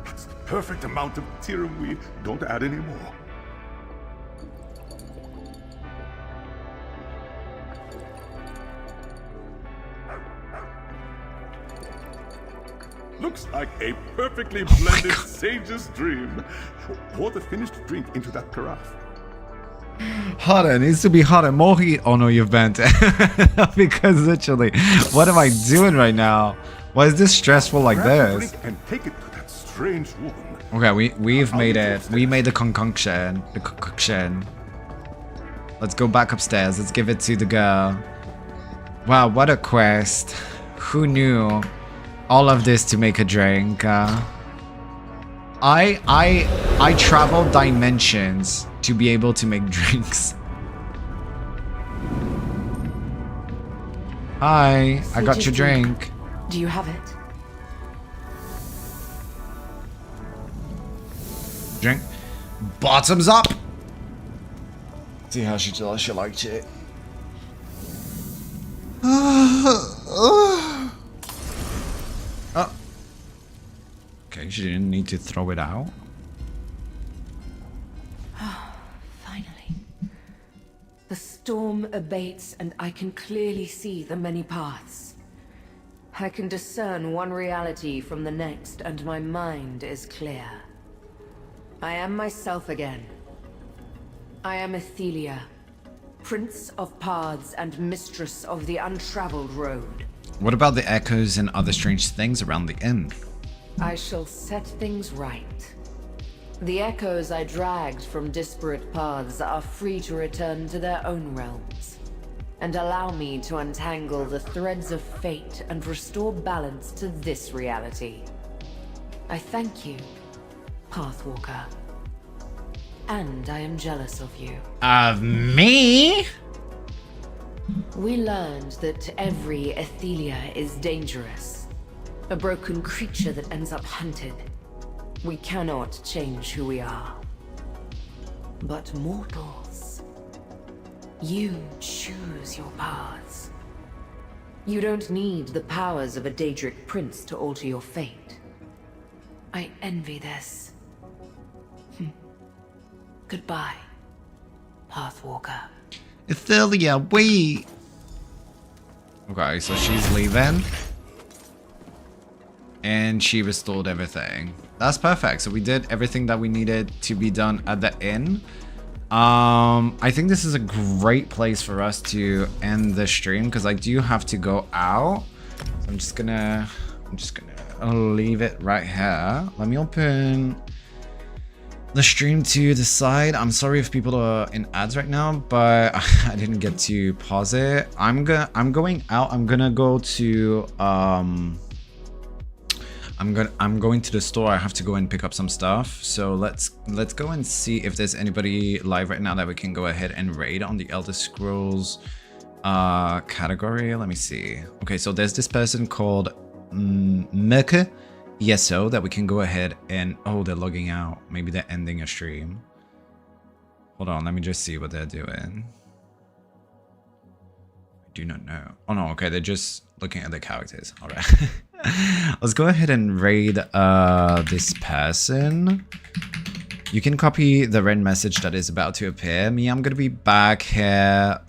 That's the perfect amount of tirum weed. Don't add any more. Looks like a perfectly blended sage's dream. Pour the finished drink into that carafe. Hotter, it needs to be hotter. More heat. Oh no, you've bent it. Because literally, what am I doing right now? Why is this stressful like Grab the this? drink and take it to that strange woman. Okay, we've made it. We made the concoction. The concoction. Let's go back upstairs. Let's give it to the girl. Wow, what a quest. Who knew all of this to make a drink? I traveled dimensions to be able to make drinks. Hi, I got your drink. Do you have it? Drink. Bottoms up. See how she does. She liked it. Oh. Okay, she didn't need to throw it out. Finally. The storm abates and I can clearly see the many paths. I can discern one reality from the next and my mind is clear. I am myself again. I am Ethelia, Prince of Paths and Mistress of the Untraveled Road. What about the echoes and other strange things around the inn? I shall set things right. The echoes I dragged from disparate paths are free to return to their own realms, and allow me to untangle the threads of fate and restore balance to this reality. I thank you, Pathwalker. And I am jealous of you. Of me? We learned that every Ethelia is dangerous. A broken creature that ends up hunted. We cannot change who we are. But mortals, you choose your paths. You don't need the powers of a Daedric prince to alter your fate. I envy this. Goodbye, Pathwalker. Ethelia, wait. Okay, so she's leaving. And she restored everything. That's perfect. So we did everything that we needed to be done at the inn. I think this is a great place for us to end the stream because I do have to go out. So I'm just gonna leave it right here. Let me open the stream to the side. I'm sorry if people are in ads right now, but I didn't get to pause it. I'm going out. I'm gonna go to I'm going to the store. I have to go and pick up some stuff. So let's go and see if there's anybody live right now that we can go ahead and raid on the Elder Scrolls category. Let me see. Okay, so there's this person called Merke ESO that we can go ahead and they're logging out. Maybe they're ending a stream. Hold on, let me just see what they're doing. I do not know. Oh no, okay, they're just looking at the characters. All right. Let's go ahead and raid this person. You can copy the red message that is about to appear. Me, I'm gonna be back here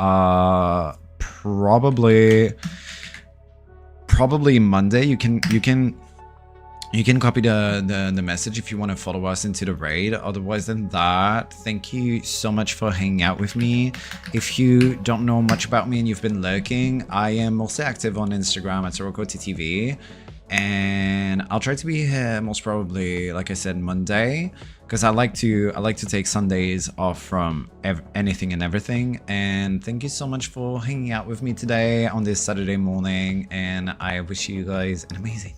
probably Monday. You can copy the message if you want to follow us into the raid. Otherwise than that, thank you so much for hanging out with me. If you don't know much about me and you've been lurking, I am mostly active on Instagram at soroko.tv. And I'll try to be here most probably, like I said, Monday, because I like to take Sundays off from anything and everything. And thank you so much for hanging out with me today on this Saturday morning, and I wish you guys an amazing